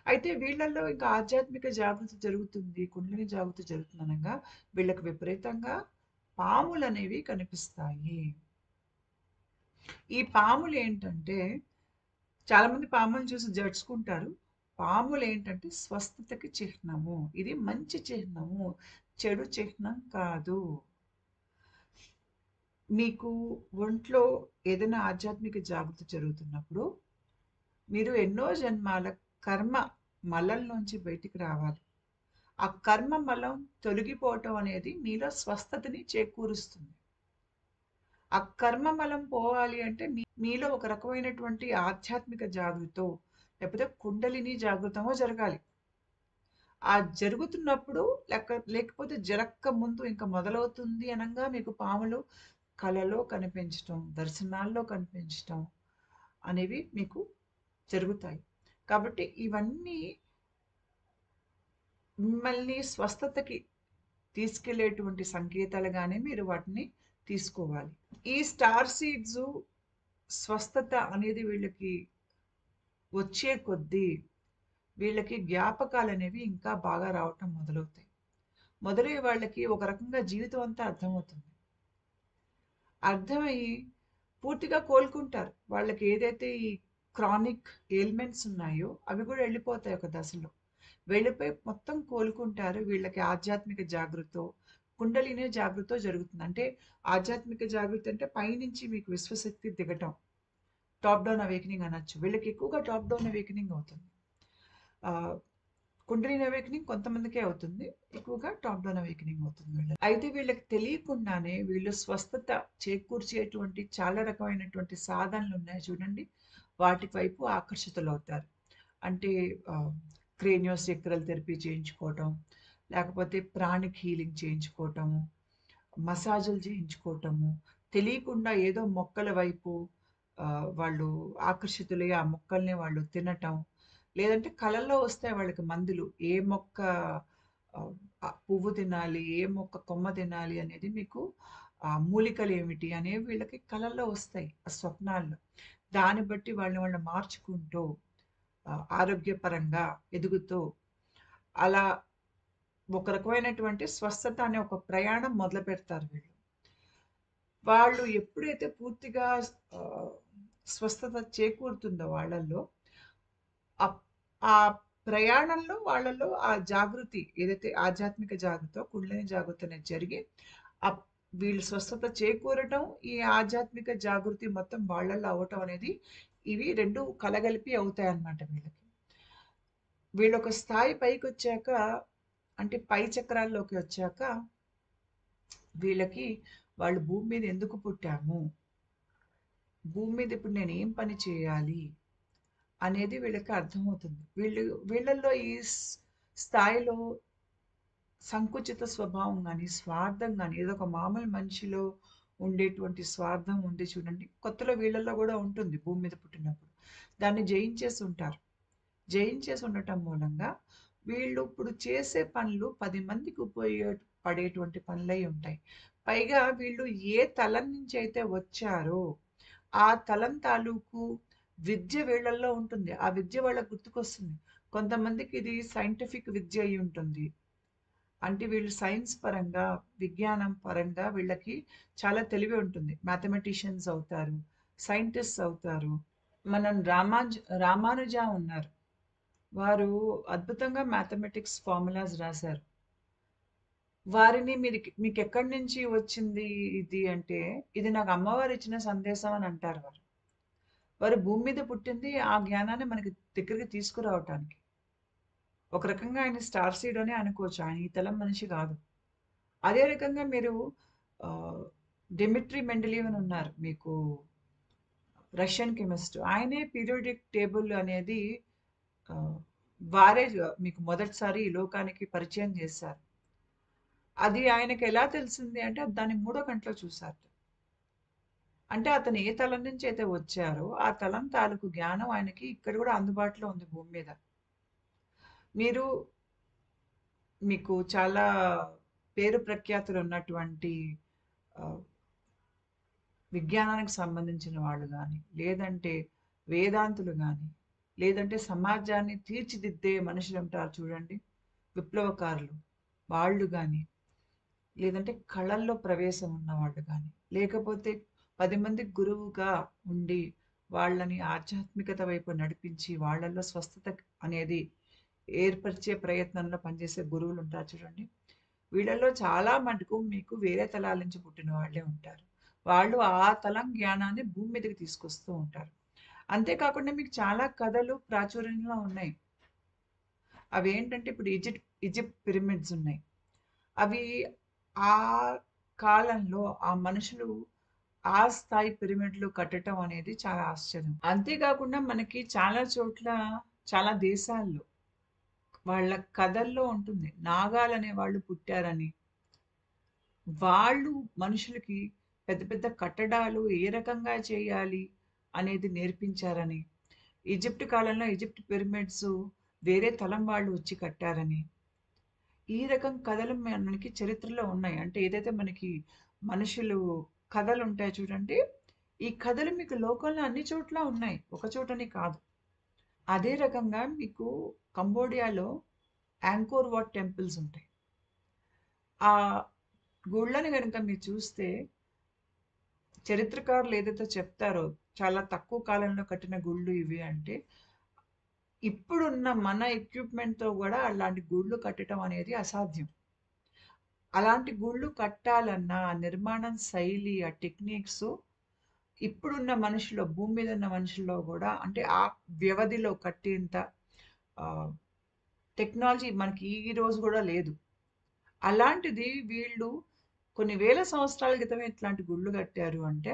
అయితే వీళ్ళల్లో ఇంకా ఆధ్యాత్మిక జాగృతి జరుగుతుంది. కుండలిని జాగృతి జరుగుతుందనంగా వీళ్ళకి విపరీతంగా పాములనేవి కనిపిస్తాయి. ఈ పాములేంటంటే చాలామంది పాములను చూసి జడుచుకుంటారు. పాములేంటంటే స్వస్థతకి చిహ్నము. ఇది మంచి చిహ్నము. చెడు చిహ్నం కాదు. మీకు ఒంట్లో ఏదైనా ఆధ్యాత్మిక జాగృతి జరుగుతున్నప్పుడు మీరు ఎన్నో జన్మాల కర్మ మలల్లోంచి బయటికి రావాలి. ఆ కర్మ మలం తొలగిపోవటం అనేది మీలో స్వస్థతని చేకూరుస్తుంది. ఆ కర్మ మలం పోవాలి అంటే మీలో ఒక రకమైనటువంటి ఆధ్యాత్మిక జాగృతో లేకపోతే కుండలిని జాగృతమో జరగాలి. ఆ జరుగుతున్నప్పుడు లేకపోతే జరక్క ముందు ఇంకా మొదలవుతుంది అనంగా మీకు పాములు కలలో కనిపించటం, దర్శనాల్లో కనిపించటం అనేవి మీకు జరుగుతాయి. కాబట్టి ఇవన్నీ మిమ్మల్ని స్వస్థతకి తీసుకెళ్ళేటువంటి సంకేతాలుగానే మీరు వాటిని తీసుకోవాలి. ఈ స్టార్ సీడ్స్ స్వస్థత అనేది వీళ్ళకి వచ్చే కొద్దీ వీళ్ళకి జ్ఞాపకాలనేవి ఇంకా బాగా రావటం మొదలవుతాయి. మొదలయ్యే వాళ్ళకి ఒక రకంగా జీవితం అంతా అర్థమవుతుంది. అర్థమయ్యి పూర్తిగా కోలుకుంటారు. వాళ్ళకి ఏదైతే ఈ క్రానిక్ ఎయిల్మెంట్స్ ఉన్నాయో అవి కూడా వెళ్ళిపోతాయి ఒక దశలో. వెళ్ళిపోయి మొత్తం కోలుకుంటారు. వీళ్ళకి ఆధ్యాత్మిక జాగృతో, కుండలిని జాగృతో జరుగుతుంది. అంటే ఆధ్యాత్మిక జాగృతి అంటే పైనుంచి మీకు విశ్వశక్తి దిగటం. టాప్ డౌన్ అవేకెనింగ్ అనొచ్చు. వీళ్ళకి ఎక్కువగా టాప్ డౌన్ అవేకెనింగ్ అవుతుంది. ఆహ్, కుండలిని అవేకెనింగ్ కొంతమందికే అవుతుంది. ఎక్కువగా టాప్ డౌన్ అవేకెనింగ్ అవుతుంది వీళ్ళకి. అయితే వీళ్ళకి తెలియకుండానే వీళ్ళు స్వస్థత చేకూర్చేటువంటి చాలా రకమైనటువంటి సాధనలున్నాయి చూడండి. వాటి వైపు ఆకర్షితులవుతారు. అంటే క్రేనియోసెక్రల్ థెరపీ చేయించుకోవటం, లేకపోతే ప్రాణిక్ హీలింగ్ చేయించుకోవటము, మసాజులు చేయించుకోవటము, తెలియకుండా ఏదో మొక్కల వైపు వాళ్ళు ఆకర్షితులై ఆ మొక్కల్ని వాళ్ళు తినటం, లేదంటే కళల్లో వస్తాయి వాళ్ళకి మందులు. ఏ మొక్క ఆహ్, పువ్వు తినాలి, ఏ మొక్క కొమ్మ తినాలి అనేది మీకు మూలికలేమిటి అనేవి వీళ్ళకి కళల్లో వస్తాయి. ఆ స్వప్నాల్లో. దాన్ని బట్టి వాళ్ళని వాళ్ళు మార్చుకుంటూ ఆరోగ్యపరంగా ఎదుగుతూ అలా ఒక రకమైనటువంటి స్వస్థత అనే ఒక ప్రయాణం మొదలుపెడతారు వీళ్ళు. వాళ్ళు ఎప్పుడైతే పూర్తిగా ఆహ్, స్వస్థత చేకూరుతుందో వాళ్ళల్లో, అప్ ఆ ప్రయాణంలో వాళ్ళలో ఆ జాగృతి ఏదైతే ఆధ్యాత్మిక జాగృతో, కుండలిని జాగృతి అనేది జరిగి, అప్ వీళ్ళు స్వస్థత చేకూరటం, ఈ ఆధ్యాత్మిక జాగృతి మొత్తం వాళ్ళల్లో అవ్వటం అనేది ఇవి 2 కలగలిపి అవుతాయన్నమాట వీళ్ళకి. వీళ్ళొక స్థాయి పైకొచ్చాక అంటే పై చక్రాల్లోకి వచ్చాక వీళ్ళకి వాళ్ళు భూమి మీద ఎందుకు పుట్టాము? భూమి మీద ఇప్పుడు నేనేం పని చేయాలి? అనేది వీళ్ళకి అర్థమవుతుంది. వీళ్ళల్లో ఈ స్థాయిలో సంకుచిత స్వభావం గాని, స్వార్థం గాని ఏదో ఒక మామూలు మనిషిలో ఉండేటువంటి స్వార్థం ఉంది చూడండి. కొత్తలో వీళ్ళల్లో గూడా ఉంటుంది భూమి మీద పుట్టినప్పుడు. దాన్ని జయించేసి ఉంటారు. జయించేసి ఉండటం మూలంగా వీళ్ళు ఇప్పుడు చేసే పనులు 10 మందికి ఉపయోగపడేటువంటి పనులై ఉంటాయి. పైగా వీళ్ళు ఏ తలం నుంచైతే వచ్చారో, ఆ తలం తాలూకు విద్య వీళ్ళల్లో ఉంటుంది. ఆ విద్య వాళ్ళకి గుర్తుకొస్తుంది. కొంతమందికి ఇది సైంటిఫిక్ విద్య అయి ఉంటుంది. అంటే వీళ్ళు సైన్స్ పరంగా, విజ్ఞానం పరంగా వీళ్ళకి చాలా తెలివి ఉంటుంది. మ్యాథమెటిషియన్స్ అవుతారు, సైంటిస్ట్స్ అవుతారు. మనం రామానుజ ఉన్నారు. వారు అద్భుతంగా మ్యాథమెటిక్స్ ఫార్ములాస్ రాశారు. వారిని మీకెక్కడి నుంచి వచ్చింది ఇది అంటే, ఇది నాకు అమ్మవారు ఇచ్చిన సందేశం అని అంటారు వారు. వారు భూమి మీద పుట్టింది ఆ జ్ఞానాన్ని మనకి దగ్గరికి తీసుకురావటానికి. ఒక రకంగా ఆయన స్టార్ సీడ్ అనే అనుకోవచ్చు. ఆయన ఈ తరం మనిషి గాదు. అదే రకంగా మీరు ఆహ్, డిమిట్రీ మెండెలివ్ అని ఉన్నారు. మీకు రష్యన్ కెమిస్ట్. ఆయనే పీరియాడిక్ టేబుల్ అనేది ఆహ్, వారే మీకు మొదటిసారి ఈ లోకానికి పరిచయం చేశారు. అది ఆయనకెలా తెలిసింది అంటే దాన్ని మూడో కంట్లో చూసారట. అంటే అతను ఏ తలం నుంచి అయితే వచ్చారో, ఆ తలం తాలూకు జ్ఞానం ఆయనకి ఇక్కడ గూడా అందుబాటులో ఉంది భూమి మీద. మీరు మీకు చాలా పేరు ప్రఖ్యాతులున్నటువంటి ఆహ్, విజ్ఞానానికి సంబంధించిన వాళ్ళు గాని, లేదంటే వేదాంతులు గాని, లేదంటే సమాజాన్ని తీర్చిదిద్దే మనుషులుంటారు చూడండి. విప్లవకారులు. వాళ్ళు గాని, లేదంటే కళల్లో ప్రవేశం ఉన్నవాళ్ళు గాని, లేకపోతే 10 మందికి గురువుగా ఉండి, వాళ్ళని ఆధ్యాత్మికత వైపు నడిపించి, వాళ్ళలో స్వస్థత అనేది ఏర్పరిచే ప్రయత్నంలో పనిచేసే గురువులుంటారు చూడండి. వీళ్ళలో చాలా మటుకు మీకు వేరే తలాల నుంచి పుట్టిన వాళ్ళే ఉంటారు. వాళ్ళు ఆ తలం జ్ఞానాన్ని భూమి మీదకి తీసుకొస్తూ ఉంటారు. అంతే కాకుండా మీకు చాలా కథలు ప్రాచుర్యంలో ఉన్నాయి. అవేంటంటే ఇప్పుడు ఈజిప్ట్ పిరమిడ్స్ ఉన్నాయి. అవి ఆ కాలంలో ఆ మనుషులు ఆ స్థాయి పిరమిడ్‌లు కట్టటం అనేది చాలా ఆశ్చర్యం. అంతే కాకుండా మనకి చాలా చోట్ల, చాలా దేశాల్లో వాళ్ళ కథల్లో ఉంటుంది. నాగాలనే వాళ్ళు పుట్టారని, వాళ్ళు మనుషులకి పెద్ద పెద్ద కట్టడాలు ఏ రకంగా చేయాలి అనేది నేర్పించారని, ఈజిప్ట్ కాలంలో ఈజిప్ట్ పిరమిడ్స్ వేరే తలం వాళ్ళు వచ్చి కట్టారని, ఈ రకం కథలు మనకి చరిత్రలో ఉన్నాయి. అంటే ఏదైతే మనకి మనుషులు కథలుంటాయి చూడండి, ఈ కథలు మీకు లోకంలో అన్ని చోట్ల ఉన్నాయి. ఒక చోటని కాదు. అదే రకంగా మీకు కంబోడియాలో యాంకోర్ వాట్ టెంపుల్స్ ఉంటాయి. ఆ గుళ్ళని గనుక మీరు చూస్తే చరిత్రకారులు ఏదైతే చెప్తారో చాలా తక్కువ కాలంలో కట్టిన గుళ్ళు ఇవి అంటే, ఇప్పుడున్న మన ఎక్విప్‌మెంట్‌తో గూడా అలాంటి గుళ్ళు కట్టటం అనేది అసాధ్యం. అలాంటి గుళ్ళు కట్టాలన్నా ఆ నిర్మాణం శైలి, ఆ టెక్నిక్సు ఇప్పుడున్న మనుషులు భూమి మీద ఉన్న మనుషుల్లో గూడా అంటే ఆ వ్యవధిలో కట్టేంత టెక్నాలజీ మనకి ఈ రోజు గూడా లేదు. అలాంటిది వీళ్ళు కొన్ని వేల సంవత్సరాల క్రితమే ఇట్లాంటి గుళ్ళు కట్టారు అంటే,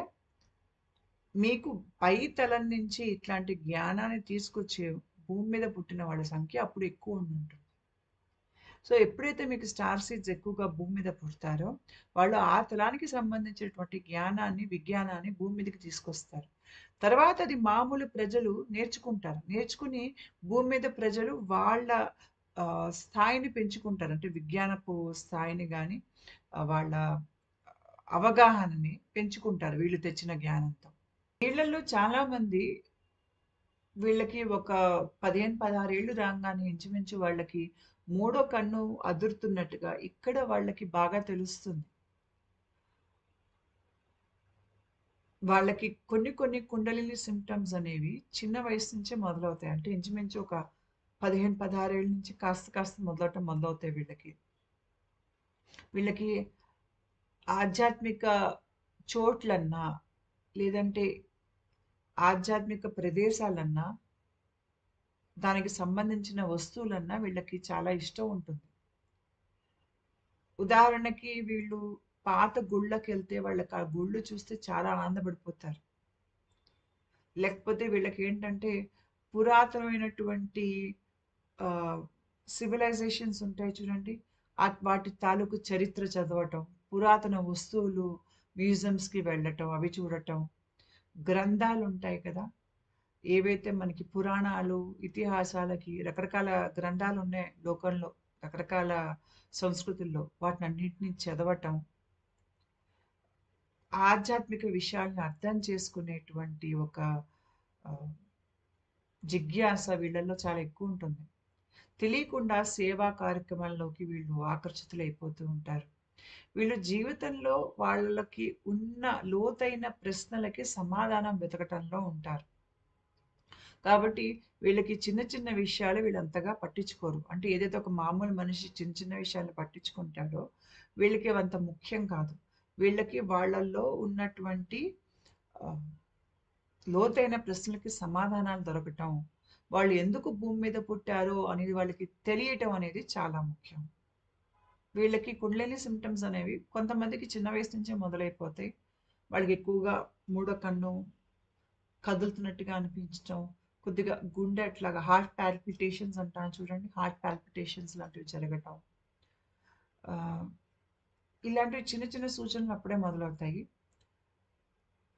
మీకు పై తలం నుంచి ఇట్లాంటి జ్ఞానాన్ని తీసుకొచ్చే భూమి మీద పుట్టిన వాళ్ళ సంఖ్య అప్పుడు ఎక్కువ ఉండుంటుంది. సో, ఎప్పుడైతే మీకు స్టార్ సీడ్స్ ఎక్కువగా భూమి మీద పుడతారో, వాళ్ళు ఆ తలానికి సంబంధించినటువంటి జ్ఞానాన్ని, విజ్ఞానాన్ని భూమి మీదకి తీసుకొస్తారు. తర్వాత అది మామూలు ప్రజలు నేర్చుకుంటారు. నేర్చుకుని భూమి మీద ప్రజలు వాళ్ళ స్థాయిని పెంచుకుంటారు. అంటే విజ్ఞానపు స్థాయిని గాని, వాళ్ళ అవగాహనని పెంచుకుంటారు వీళ్ళు తెచ్చిన జ్ఞానంతో. వీళ్ళల్లో చాలామంది వీళ్ళకి ఒక 15, 16 ఏళ్ళు రాంగానే ఇంచుమించు వాళ్ళకి మూడో కన్ను అదురుతున్నట్టుగా ఇక్కడ వాళ్ళకి బాగా తెలుస్తుంది. వాళ్ళకి కొన్ని కొన్ని కుండలిని సింప్టమ్స్ అనేవి చిన్న వయసు నుంచే మొదలవుతాయి. అంటే ఇంచుమించు ఒక 15, 16 ఏళ్ల నుంచి కాస్త కాస్త మొదలవటం మొదలవుతాయి వీళ్ళకి. వీళ్ళకి ఆధ్యాత్మిక చోట్లన్నా, లేదంటే ఆధ్యాత్మిక ప్రదేశాలన్నా, దానికి సంబంధించిన వస్తువులన్నా వీళ్ళకి చాలా ఇష్టం ఉంటుంది. ఉదాహరణకి వీళ్ళు పాత గుళ్ళకెళ్తే వాళ్ళకి ఆ గుళ్ళు చూస్తే చాలా ఆనందపడిపోతారు. లేకపోతే వీళ్ళకేంటంటే పురాతనమైనటువంటి ఆహ్, సివిలైజేషన్స్ ఉంటాయి చూడండి. వాటి తాలూకు చరిత్ర చదవటం, పురాతన వస్తువులు మ్యూజియంస్‌కి వెళ్ళటం, అవి చూడటం, గ్రంథాలుంటాయి కదా! ఏవైతే మనకి పురాణాలు, ఇతిహాసాలకి రకరకాల గ్రంథాలున్నాయి లోకంలో. రకరకాల సంస్కృతుల్లో. వాటినన్నిటిని చదవటం, ఆధ్యాత్మిక విషయాలను అర్థం చేసుకునేటువంటి ఒక ఆహ్, జిజ్ఞాస వీళ్ళలో చాలా ఎక్కువుంటుంది. తెలియకుండా సేవా కార్యక్రమాల్లోకి వీళ్ళు ఆకర్షితులైపోతూ ఉంటారు. వీళ్ళు జీవితంలో వాళ్ళకి ఉన్న లోతైన ప్రశ్నలకి సమాధానం వెతకటంలో ఉంటారు. కాబట్టి వీళ్ళకి చిన్న చిన్న విషయాలు వీళ్ళంతగా పట్టించుకోరు. అంటే ఏదైతే ఒక మామూలు మనిషి చిన్న చిన్న విషయాలను పట్టించుకుంటాడో, వీళ్ళకి అవంత ముఖ్యం కాదు. వీళ్ళకి వాళ్ళల్లో ఉన్నటువంటి ఆహ్, లోతైన ప్రశ్నలకి సమాధానాలు దొరకటం, వాళ్ళు ఎందుకు భూమి మీద పుట్టారో అనేది వాళ్ళకి తెలియటం అనేది చాలా ముఖ్యం. వీళ్ళకి కుండలిని సింప్టమ్స్ అనేవి కొంతమందికి చిన్న వయసు నుంచే మొదలైపోతాయి. వాళ్ళకి ఎక్కువగా మూడో కన్ను కదులుతున్నట్టుగా అనిపించటం, కొద్దిగా గుండె అట్లాగా హార్ట్ పాల్పిటేషన్స్ అంటాం చూడండి. హార్ట్ పాల్పిటేషన్స్ లాంటివి జరగటం. ఆహ్, ఇలాంటివి చిన్న చిన్న సూచనలు అప్పుడే మొదలవుతాయి.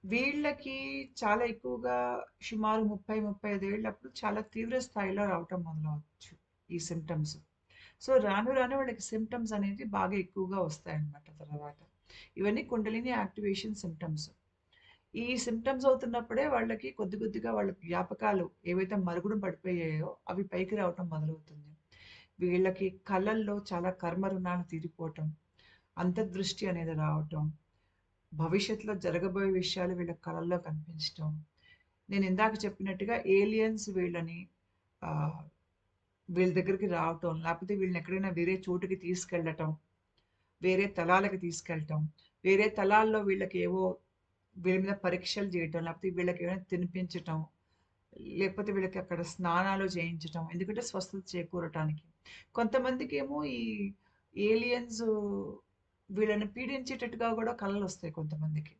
వీళ్ళకి చాలా ఎక్కువగా సుమారు 30, 35 ఏళ్ళప్పుడు చాలా తీవ్ర స్థాయిలో రావటం మొదలవచ్చు ఈ సింప్టమ్స్. సో, రాను రాను వాళ్ళకి సింప్టమ్స్ అనేది బాగా ఎక్కువగా వస్తాయన్నమాట తర్వాత. ఇవన్నీ కుండలిని యాక్టివేషన్ సింప్టమ్స్. ఈ సింప్టమ్స్ అవుతున్నప్పుడే వాళ్ళకి కొద్ది కొద్దిగా వాళ్ళ జ్ఞాపకాలు ఏవైతే మరుగున పడిపోయాయో అవి పైకి రావటం మొదలవుతుంది. వీళ్ళకి కళల్లో చాలా కర్మ రుణాలు తీరిపోవటం, అంతర్దృష్టి అనేది రావటం, భవిష్యత్తులో జరగబోయే విషయాలు వీళ్ళ కళల్లో కనిపించటం. నేను ఇందాక చెప్పినట్టుగా ఏలియన్స్ వీళ్ళని ఆహ్, వీళ్ళ దగ్గరికి రావటం, లేకపోతే వీళ్ళని ఎక్కడైనా వేరే చోటుకి తీసుకెళ్ళటం, వేరే తలాలకు తీసుకెళ్ళటం, వేరే తలాల్లో వీళ్ళకేవో వీళ్ళ మీద పరీక్షలు చేయటం, లేకపోతే వీళ్ళకేమైనా తినిపించటం, లేకపోతే వీళ్ళకి అక్కడ స్నానాలు చేయించటం. ఎందుకంటే స్వస్థత చేకూరటానికి. కొంతమందికేమో ఈ ఏలియన్స్ వీళ్ళని పీడించేటట్టుగా గూడా కలలొస్తాయి కొంతమందికి.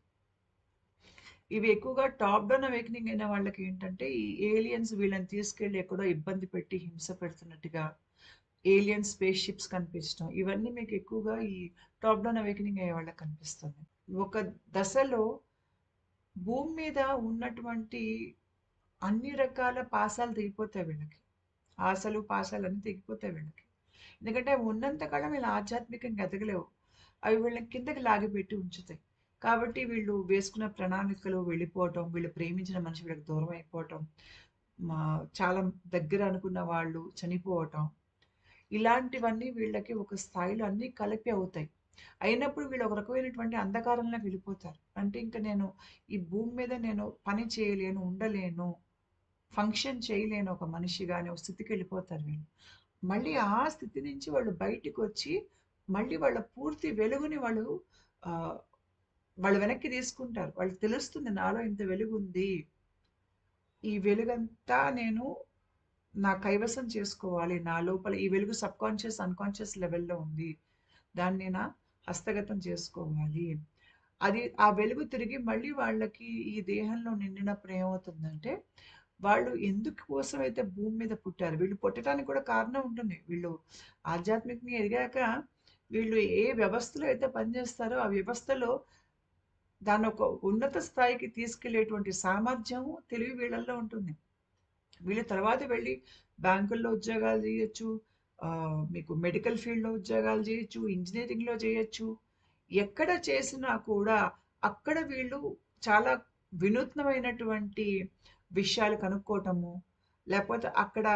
ఇవి ఎక్కువగా టాప్ డౌన్ అవేకెనింగ్ అయిన వాళ్ళకేంటంటే, ఈ ఏలియన్స్ వీళ్ళని తీసుకెళ్ళి ఎక్కడో ఇబ్బంది పెట్టి, హింస పెడుతున్నట్టుగా, ఏలియన్ స్పేస్ షిప్స్ కనిపించటం. ఇవన్నీ మీకు ఎక్కువగా ఈ టాప్ డౌన్ అవేకెనింగ్ అయ్యే వాళ్ళకి కనిపిస్తుంది. ఒక దశలో భూమి మీద ఉన్నటువంటి అన్ని రకాల పాసాలు తెగిపోతాయి వీళ్ళకి. ఆశలు, పాశాలన్నీ తెగిపోతాయి వీళ్ళకి. ఎందుకంటే అవి ఉన్నంత కాలం వీళ్ళు ఆధ్యాత్మికంగా ఎదగలేవు. అవి వీళ్ళని కిందకి లాగిపెట్టి ఉంచుతాయి. కాబట్టి వీళ్ళు వేసుకున్న ప్రణాళికలు వెళ్ళిపోవటం, వీళ్ళు ప్రేమించిన మనిషి వీళ్ళకి దూరం అయిపోవటం, మా చాలా దగ్గర అనుకున్న వాళ్ళు చనిపోవటం, ఇలాంటివన్నీ వీళ్ళకి ఒక స్థాయిలో అన్నీ కలిపి అవుతాయి. అయినప్పుడు వీళ్ళు ఒక రకమైనటువంటి అంధకారంలోకి వెళ్ళిపోతారు. అంటే ఇంక నేను ఈ భూమి మీద నేను పని చేయలేను, ఉండలేను, ఫంక్షన్ చేయలేని ఒక మనిషిగా అనే ఒక స్థితికెళ్ళిపోతారు వీళ్ళు. మళ్ళీ ఆ స్థితి నుంచి వాళ్ళు బయటికొచ్చి, మళ్ళీ వాళ్ళ పూర్తి వెలుగుని వాళ్ళు ఆహ్, వాళ్ళు వెనక్కి తీసుకుంటారు. వాళ్ళకి తెలుస్తుంది నాలో ఇంత వెలుగుంది. ఈ వెలుగంతా నేను నా కైవసం చేసుకోవాలి. నా లోపల ఈ వెలుగు సబ్‌కాన్షియస్, అన్‌కాన్షియస్ లెవెల్‌లో ఉంది. దాన్ని నా హస్తగతం చేసుకోవాలి. అది ఆ వెలుగు తిరిగి మళ్ళీ వాళ్ళకి ఈ దేహంలో నిండినప్పుడు ఏమవుతుందంటే, వాళ్ళు ఎందుకు కోసమైతే భూమి మీద పుట్టారు. వీళ్ళు పుట్టడానికి కూడా కారణం ఉంటుంది. వీళ్ళు ఆధ్యాత్మికంగా ఎదిగాక వీళ్ళు ఏ వ్యవస్థలో అయితే పనిచేస్తారో, ఆ వ్యవస్థలో దాన్నొక ఉన్నత స్థాయికి తీసుకెళ్ళేటువంటి సామర్థ్యం, తెలివి వీళ్ళల్లో ఉంటుంది. వీళ్ళు తర్వాత వెళ్ళి బ్యాంకుల్లో ఉద్యోగాలు జేయొచ్చు. మీకు మెడికల్ ఫీల్డ్‌లో ఉద్యోగాలు జేయొచ్చు. ఇంజినీరింగ్‌లో జేయొచ్చు. ఎక్కడ చేసినా కూడా అక్కడ వీళ్ళు చాలా వినూత్నమైనటువంటి విషయాలు కనుక్కోవటము, లేపోతే అక్కడ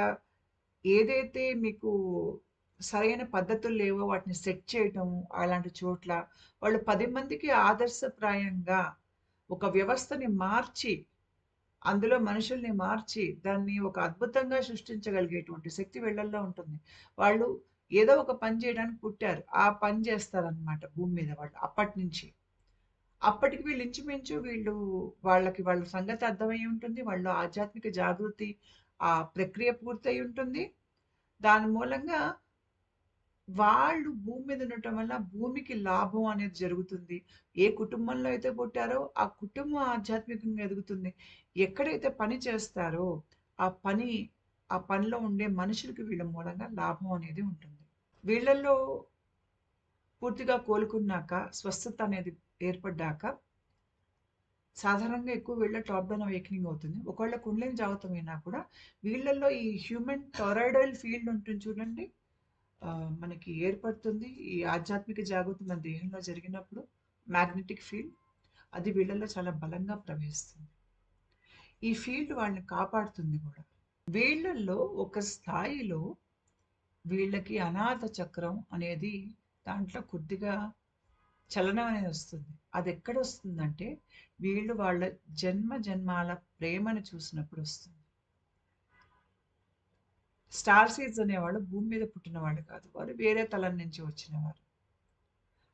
ఏదైతే మీకు సరైన పద్ధతులు లేవో వాటిని సెట్ చేయటము, అలాంటి చోట్ల వాళ్ళు 10 మందికి ఆదర్శప్రాయంగా ఒక వ్యవస్థని మార్చి అందులో మనుషుల్ని మార్చి, దాన్ని ఒక అద్భుతంగా సృష్టించగలిగేటువంటి శక్తి వీళ్ళల్లో ఉంటుంది. వాళ్ళు ఏదో ఒక పని చేయడానికి పుట్టారు. ఆ పని చేస్తారనమాట భూమి మీద వాళ్ళు అప్పటినుంచి. అప్పటికి వీళ్ళు ఇంచుమించు వాళ్ళకి వాళ్ళ సంగతి అర్థమై ఉంటుంది. వాళ్ళలో ఆధ్యాత్మిక జాగృతి ఆ ప్రక్రియ పూర్తయి ఉంటుంది. దాని మూలంగా వాళ్ళు భూమి మీద ఉండటం వల్ల భూమికి లాభం అనేది జరుగుతుంది. ఏ కుటుంబంలో అయితే పుట్టారో ఆ కుటుంబం ఆధ్యాత్మికంగా ఎదుగుతుంది. ఎక్కడైతే పని చేస్తారో ఆ పని ఆ పనిలో ఉండే మనుషులకి వీళ్ళ మూలంగా లాభం అనేది ఉంటుంది. వీళ్ళల్లో పూర్తిగా కోలుకున్నాక, స్వస్థత అనేది ఏర్పడ్డాక సాధారణంగా ఎక్కువ వీళ్ళ టాప్ డౌన్ అవేకెనింగ్ అవుతుంది. ఒకవేళ కుండలిని జాగృతం అయినా కూడా వీళ్ళల్లో ఈ హ్యూమన్ టొరాయిడల్ ఫీల్డ్ ఉంటుంది చూడండి. మనకి ఏర్పడుతుంది. ఈ ఆధ్యాత్మిక జాగృతి మన దేహంలో జరిగినప్పుడు మ్యాగ్నెటిక్ ఫీల్డ్ అది వీళ్ళలో చాలా బలంగా ప్రవహిస్తుంది. ఈ ఫీల్డ్ వాళ్ళని కాపాడుతుంది కూడా. వీళ్ళల్లో ఒక స్థాయిలో వీళ్ళకి అనాథ చక్రం అనేది దాంట్లో కొద్దిగా చలనం అనేది వస్తుంది. అది ఎక్కడొస్తుందంటే వీళ్ళు వాళ్ళ జన్మ జన్మాల ప్రేమను చూసినప్పుడు వస్తుంది. స్టార్ సీడ్స్ అనేవాళ్ళు భూమి మీద పుట్టిన వాళ్ళు కాదు. వారు వేరే తలం నుంచి వచ్చినవారు.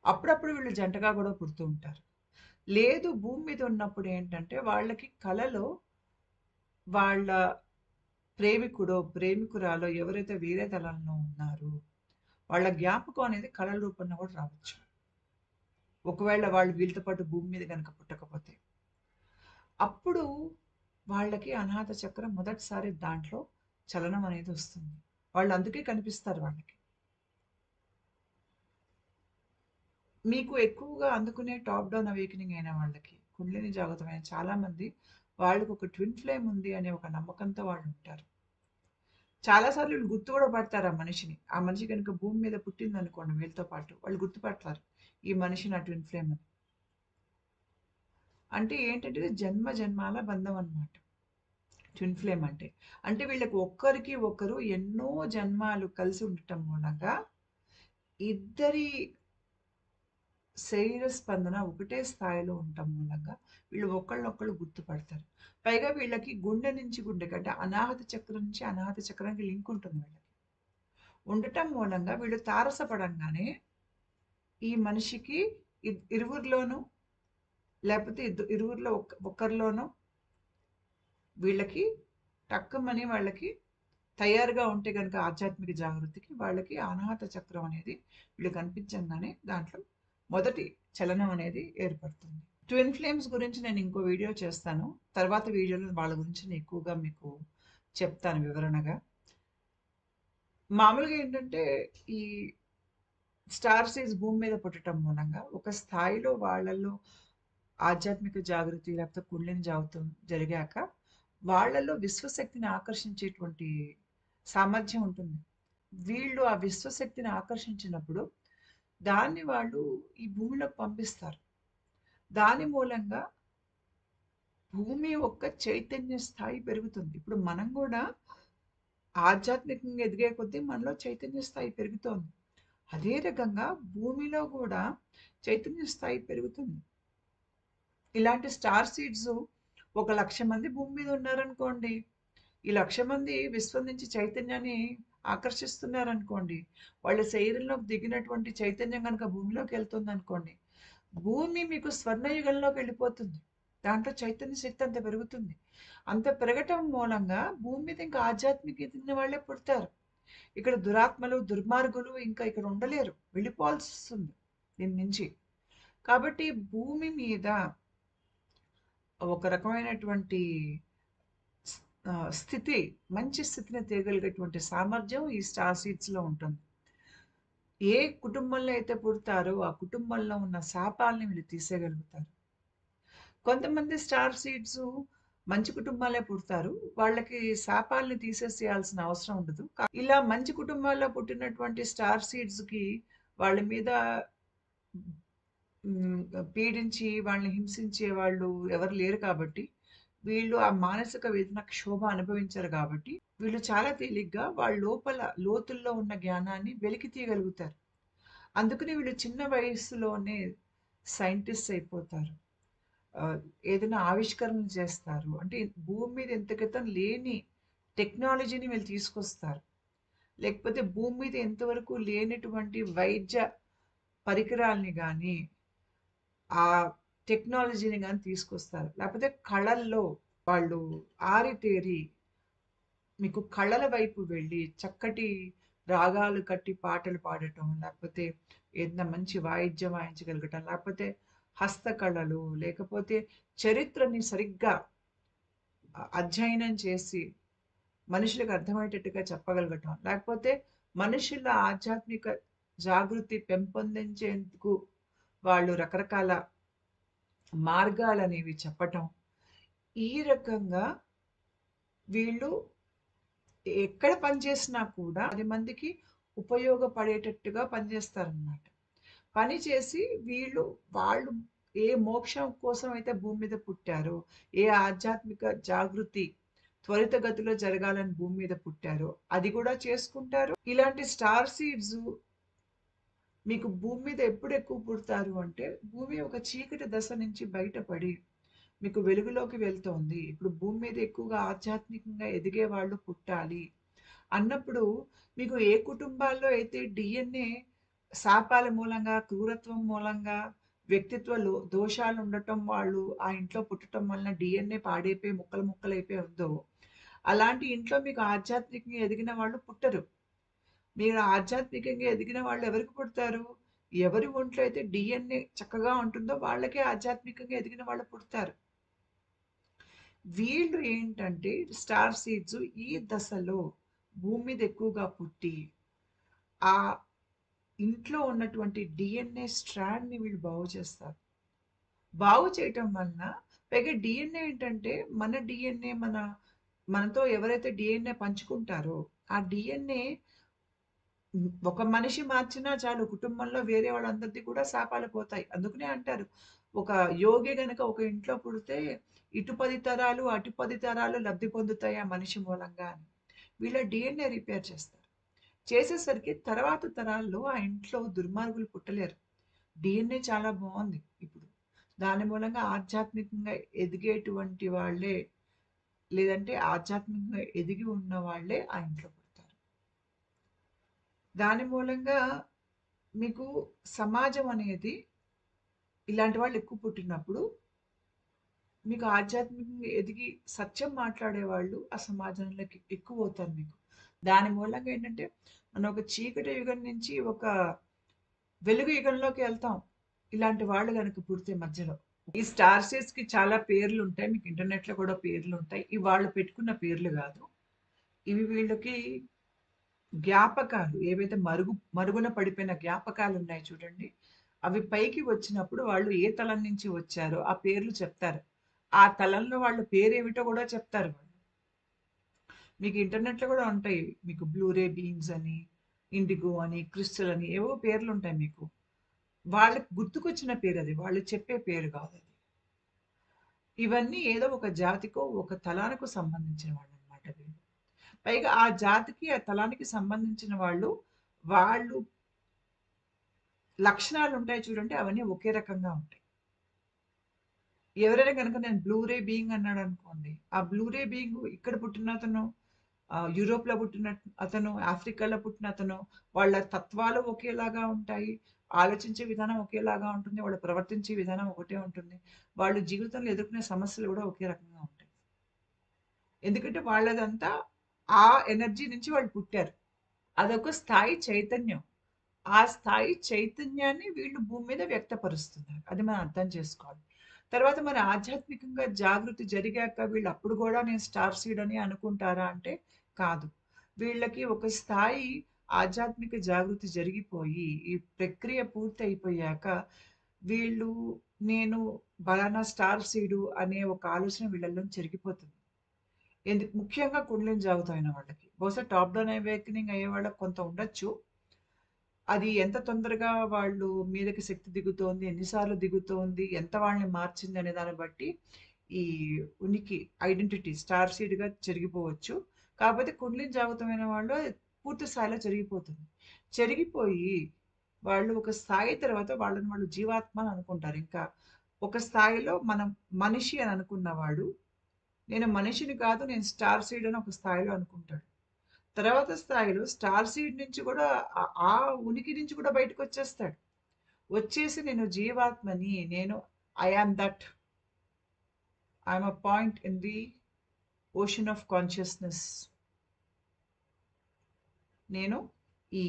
అప్పుడప్పుడు వీళ్ళు జంటగా కూడా పుడుతూ ఉంటారు. లేదు భూమి మీద ఉన్నప్పుడు ఏంటంటే వాళ్ళకి కలలో వాళ్ళ ప్రేమికుడో, ప్రేమికురాలో ఎవరైతే వేరే తలంలో ఉన్నారో వాళ్ళ జ్ఞాపకం అనేది కలల రూపంలో కూడా రావచ్చు. ఒకవేళ వాళ్ళు వీళ్ళతో పాటు భూమి మీద గనక పుట్టకపోతే. అప్పుడు వాళ్ళకి అనాథ చక్రం మొదటిసారి దాంట్లో చలనం అనేది వస్తుంది. వాళ్ళు అందుకే కనిపిస్తారు వాళ్ళకి. మీకు ఎక్కువగా అందుకునే టాప్ డౌన్ అవేకెనింగ్ అయిన వాళ్ళకి, కుండలిని జాగృతమైన చాలామంది వాళ్ళకి ఒక ట్విన్ ఫ్లేమ్ ఉంది అనే ఒక నమ్మకంతో వాళ్ళు ఉంటారు. చాలా సార్లు వీళ్ళు గుర్తు కూడా పడతారు ఆ మనిషిని. ఆ మనిషి కనుక భూమి మీద పుట్టిందనుకోండి వీళ్ళతో పాటు, వాళ్ళు గుర్తుపడతారు. ఈ మనిషి నా ట్విన్ ఫ్లేమ్ అని. అంటే ఏంటంటే ఇది జన్మ జన్మాల బంధం అన్నమాట. ట్విన్ ఫ్లేమ్ అంటే. అంటే వీళ్ళకి ఒక్కరికి ఒకరు ఎన్నో జన్మాలు కలిసి ఉండటం మూలంగా ఇద్దరి శరీర స్పందన ఒకటే స్థాయిలో ఉండటం మూలంగా వీళ్ళు ఒకళ్ళనొకళ్ళు గుర్తుపడతారు. పైగా వీళ్ళకి గుండె నుంచి గుండెకి అంటే అనాహత చక్రం నుంచి అనాహత చక్రానికి లింక్ ఉంటుంది వీళ్ళకి. ఉండటం మూలంగా వీళ్ళు తారసపడంగానే ఈ మనిషికి ఇరువురిలోనూ లేకపోతే ఇరువురిలో ఒక్కరిలోనూ వీళ్ళకి టక్కుమని వాళ్ళకి తయారుగా ఉంటే గనుక ఆధ్యాత్మిక జాగృతికి వాళ్ళకి అనాహత చక్రం అనేది వీళ్ళు కనిపించంగానే దాంట్లో మొదటి చలనం అనేది ఏర్పడుతుంది. ట్విన్ ఫ్లేమ్స్ గురించి నేను ఇంకో వీడియో చేస్తాను. తర్వాత వీడియోలో వాళ్ళ గురించి నేను ఎక్కువగా మీకు చెప్తాను వివరణగా. మామూలుగా ఏంటంటే ఈ స్టార్ సీడ్స్ భూమి మీద పుట్టడం మూలంగా ఒక స్థాయిలో వాళ్ళల్లో ఆధ్యాత్మిక జాగృతి లేకపోతే కుండలిని జాగృతం జరిగాక వాళ్ళలో విశ్వశక్తిని ఆకర్షించేటువంటి సామర్థ్యం ఉంటుంది. వీళ్ళు ఆ విశ్వశక్తిని ఆకర్షించినప్పుడు దాన్ని వాళ్ళు ఈ భూమిలోకి పంపిస్తారు. దాని మూలంగా భూమి యొక్క చైతన్య స్థాయి పెరుగుతుంది. ఇప్పుడు మనం కూడా ఆధ్యాత్మికంగా ఎదిగే కొద్దీ మనలో చైతన్య స్థాయి పెరుగుతోంది. అదే రకంగా భూమిలో కూడా చైతన్య స్థాయి పెరుగుతుంది. ఇలాంటి స్టార్ సీడ్స్ 1,00,000 మంది భూమి మీద ఉన్నారనుకోండి. ఈ 1,00,000 మంది విశ్వం నుంచి చైతన్యాన్ని ఆకర్షిస్తున్నారనుకోండి. వాళ్ళ శరీరంలోకి దిగినటువంటి చైతన్యం గనక భూమిలోకి వెళ్తుందనుకోండి. భూమి మీకు స్వర్ణయుగంలోకి వెళ్ళిపోతుంది. దాంట్లో చైతన్య శక్తి అంత పెరుగుతుంది. అంత పెరగటం మూలంగా భూమి మీద ఇంకా ఆధ్యాత్మిక ఎదిగిన వాళ్ళే పుడతారు. ఇక్కడ దురాత్మలు, దుర్మార్గులు ఇంకా ఇక్కడ ఉండలేరు. వెళ్ళిపోవాల్సొస్తుంది దీని నుంచి. కాబట్టి భూమి మీద ఒక రకమైనటువంటి స్థితి, మంచి స్థితిని తేగలిగేటువంటి సామర్థ్యం ఈ స్టార్ సీడ్స్‌లో ఉంటుంది. ఏ కుటుంబంలో అయితే పుడతారో, ఆ కుటుంబంలో ఉన్న శాపాల్ని వీళ్ళు తీసేయగలుగుతారు. కొంతమంది స్టార్ సీడ్సు మంచి కుటుంబాలే పుడతారు. వాళ్ళకి శాపాల్ని తీసేసేయాల్సిన అవసరం ఉండదు. ఇలా మంచి కుటుంబాల్లో పుట్టినటువంటి స్టార్ సీడ్స్‌కి వాళ్ళ మీద హ్మ్. పీడించి వాళ్ళని హింసించే వాళ్ళు ఎవరు లేరు కాబట్టి, వీళ్ళు ఆ మానసిక వేదన, క్షోభ అనుభవించరు కాబట్టి, వీళ్ళు చాలా తేలిగ్గా వాళ్ళ లోపల లోతుల్లో ఉన్న జ్ఞానాన్ని వెలికి తీయగలుగుతారు. అందుకని వీళ్ళు చిన్న వయస్సులోనే సైంటిస్ట్స్ అయిపోతారు. ఆహ్, ఏదైనా ఆవిష్కరణలు చేస్తారు. అంటే భూమి మీద ఇంత క్రితం లేని టెక్నాలజీని వీళ్ళు తీసుకొస్తారు. లేకపోతే భూమి మీద ఇంతవరకు లేనటువంటి వైద్య పరికరాల్ని గానీ, ఆ టెక్నాలజీని గాని తీసుకొస్తారు. లేకపోతే కళల్లో వాళ్ళు ఆరితేరి మీకు కళల వైపు వెళ్ళి చక్కటి రాగాలు కట్టి పాటలు పాడటం, లేకపోతే ఏదైనా మంచి వాయిద్యం వాయించగలగటం, లేకపోతే హస్తకళలు, లేకపోతే చరిత్రని సరిగ్గా అధ్యయనం చేసి మనుషులకు అర్థమయ్యేటట్టుగా చెప్పగలగటం, లేకపోతే మనుషుల ఆధ్యాత్మిక జాగృతి పెంపొందించేందుకు వాళ్ళు రకరకాల మార్గాలనేవి చెప్పటం. ఈ రకంగా వీళ్ళు ఎక్కడ పనిచేసినా కూడా 10 మందికి ఉపయోగపడేటట్టుగా పనిచేస్తారనమాట. పని చేసి వాళ్ళు ఏ మోక్షం కోసం అయితే భూమి మీద పుట్టారో, ఏ ఆధ్యాత్మిక జాగృతి త్వరితగతిలో జరగాలని భూమి మీద పుట్టారో, అది కూడా చేసుకుంటారు. ఇలాంటి స్టార్ సీడ్స్ మీకు భూమి మీద ఎప్పుడు ఎక్కువ పుడతారు అంటే, భూమి ఒక చీకటి దశ నుంచి బయటపడి మీకు వెలుగులోకి వెళ్తోంది. ఇప్పుడు భూమి మీద ఎక్కువగా ఆధ్యాత్మికంగా ఎదిగే వాళ్ళు పుట్టాలి అన్నప్పుడు, మీకు ఏ కుటుంబాల్లో అయితే డీఎన్ఏ శాపాల మూలంగా, క్రూరత్వం మూలంగా, వ్యక్తిత్వ దోషాలు ఉండటం, వాళ్ళు ఆ ఇంట్లో పుట్టటం వలన డీఎన్ఏ పాడైపోయి ముక్కలు ముక్కలైపోయి ఉందో, అలాంటి ఇంట్లో మీకు ఆధ్యాత్మికంగా ఎదిగిన వాళ్ళు పుట్టరు. మీరు ఆధ్యాత్మికంగా ఎదిగిన వాళ్ళు ఎవరికి పుడతారు? ఎవరి ఒంట్లో అయితే డీఎన్ఏ చక్కగా ఉంటుందో వాళ్ళకే ఆధ్యాత్మికంగా ఎదిగిన వాళ్ళు పుడతారు. వీళ్ళు ఏంటంటే స్టార్ సీడ్స్ ఈ దశలో భూమి మీద ఎక్కువగా పుట్టి, ఆ ఇంట్లో ఉన్నటువంటి డీఎన్ఏ స్ట్రాండ్‌ని వీళ్ళు బాగు చేస్తారు. బాగు చేయటం వలన పైగా డీఎన్ఏ ఏంటంటే మన డీఎన్ఏ మనతో ఎవరైతే డీఎన్ఏ పంచుకుంటారో, ఆ డీఎన్ఏ ఒక మనిషి మార్చినా చాలు కుటుంబంలో వేరే వాళ్ళందరిది కూడా శాపాలు పోతాయి. అందుకనే అంటారు, ఒక యోగి గనక ఒక ఇంట్లో పుడితే ఇటు 10 తరాలు, అటు 10 తరాలు లబ్ధి పొందుతాయి ఆ మనిషి మూలంగా అని. వీళ్ళ డీఎన్ఏ రిపేర్ చేస్తారు. చేసేసరికి తర్వాత తరాల్లో ఆ ఇంట్లో దుర్మార్గులు పుట్టలేరు. డీఎన్ఏ చాలా బావుంది ఇప్పుడు. దాని మూలంగా ఆధ్యాత్మికంగా ఎదిగేటువంటి వాళ్ళే, లేదంటే ఆధ్యాత్మికంగా ఎదిగి ఉన్న వాళ్ళే ఆ ఇంట్లో పుడతారు. దాని మూలంగా మీకు సమాజం అనేది ఇలాంటి వాళ్ళు ఎక్కువ పుట్టినప్పుడు, మీకు ఆధ్యాత్మికంగా ఎదిగి సత్యం మాట్లాడేవాళ్ళు ఆ సమాజంలోకి ఎక్కువవుతారు మీకు. దాని మూలంగా ఏంటంటే, మనం ఒక చీకటి యుగం నుంచి ఒక వెలుగు యుగంలోకి వెళ్తాం. ఇలాంటి వాళ్ళు గనక పుడితే మధ్యలో. ఈ స్టార్ సీడ్స్‌కి చాలా పేర్లుంటాయి. మీకు ఇంటర్నెట్‌లో కూడా పేర్లుంటాయి. ఇవి వాళ్ళు పెట్టుకున్న పేర్లు గాదు. ఇవి వీళ్ళకి జ్ఞాపకాలు ఏవైతే మరుగున పడిపోయిన జ్ఞాపకాలున్నాయి చూడండి. అవి పైకి వచ్చినప్పుడు వాళ్ళు ఏ తలం నుంచి వచ్చారో ఆ పేర్లు చెప్తారు. ఆ తలంలో వాళ్ళ పేరేమిటో గూడా చెప్తారు వాళ్ళు. మీకు ఇంటర్నెట్‌లో గూడా ఉంటాయి. మీకు బ్లూ రే బీయింగ్స్ అని, ఇండిగో అని, క్రిస్టల్ అని ఏవో పేర్లుంటాయి మీకు. వాళ్ళకి గుర్తుకొచ్చిన పేరది. వాళ్ళు చెప్పే పేరు గాదది. ఇవన్నీ ఏదో ఒక జాతికో, ఒక తలానికో సంబంధించిన వాళ్ళనమాట వీళ్ళు. పైగా ఆ జాతికి, ఆ తలానికి సంబంధించిన వాళ్ళు లక్షణాలుంటాయి చూడండి. అవన్నీ ఒకే రకంగా ఉంటాయి. ఎవరైనా గనక నేను బ్లూ రే బీయింగ్ అన్నాడనుకోండి. ఆ బ్లూ రే బీయింగ్ ఇక్కడ పుట్టిన అతను, యూరోప్‌లో పుట్టిన అతను, ఆఫ్రికాలో పుట్టిన అతను, వాళ్ళ తత్వాలు ఒకేలాగా ఉంటాయి. ఆలోచించే విధానం ఒకేలాగా ఉంటుంది. వాళ్ళు ప్రవర్తించే విధానం ఒకటే ఉంటుంది. వాళ్ళు జీవితంలో ఎదుర్కొనే సమస్యలు గూడా ఒకే రకంగా ఉంటాయి. ఎందుకంటే వాళ్ళదంతా ఆ ఎనర్జీ నుంచి వాళ్ళు పుట్టారు. అదొక స్థాయి చైతన్యం. ఆ స్థాయి చైతన్యాన్ని వీళ్ళు భూమి మీద వ్యక్తపరుస్తున్నారు. అది మనం అర్థం చేసుకోవాలి. తర్వాత మరి ఆధ్యాత్మికంగా జాగృతి జరిగాక వీళ్ళు అప్పుడు గూడా నేను స్టార్ సీడ్ అని అనుకుంటారా అంటే కాదు. వీళ్ళకి ఒక స్థాయి ఆధ్యాత్మిక జాగృతి జరిగిపోయి, ఈ ప్రక్రియ పూర్తయిపోయాక వీళ్ళు నేను పలానా స్టార్ సీడు అనే ఒక ఆలోచన వీళ్ళలో చెరిగిపోతుంది. ముఖ్యంగా కుండలిని జాగుతం అయిన వాళ్ళకి. బహుశా టాప్ డౌన్ అవేకెనింగ్ అయ్యే వాళ్ళకి కొంత ఉండొచ్చు. అది ఎంత తొందరగా వాళ్ళు మీదకి శక్తి దిగుతోంది, ఎన్ని సార్లు దిగుతోంది, ఎంత వాళ్ళని మార్చింది అనే దాన్ని బట్టి ఈ ఉనికి ఐడెంటిటీ స్టార్ సీడ్‌గా చెరిగిపోవచ్చు. కాకపోతే కుండలిని జాగృతమైన వాళ్ళు పూర్తి స్థాయిలో చెరిగిపోతుంది. చెరిగిపోయి వాళ్ళు ఒక స్థాయి తర్వాత వాళ్ళని వాళ్ళు జీవాత్మ అని అనుకుంటారు. ఇంకా ఒక స్థాయిలో మనం మనిషి అని అనుకున్నవాడు, నేను మనిషిని కాదు నేను స్టార్ సీడ్ అని ఒక స్థాయిలో అనుకుంటాడు. తర్వాత స్థాయిలో స్టార్ సీడ్ నుంచి కూడా ఆ ఉనికి నుంచి కూడా బయటకొచ్చేస్తాడు. వచ్చేసి నేను జీవాత్మని, నేను I am that. I am a point in the ocean of consciousness. నేను ఈ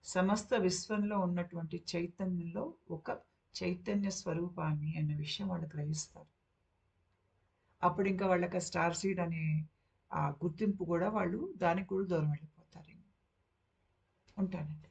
సమస్త విశ్వంలో ఉన్నటువంటి చైతన్యంలో ఒక చైతన్య స్వరూపాన్ని అన్న విషయం వాళ్ళు గ్రహిస్తారు. అప్పుడు ఇంకా వాళ్ళకి ఆ స్టార్ సీడ్ అనే ఆ గుర్తింపు కూడా వాళ్ళు దానికి కూడా దూరం వెళ్ళిపోతారు. ఉంటానండి.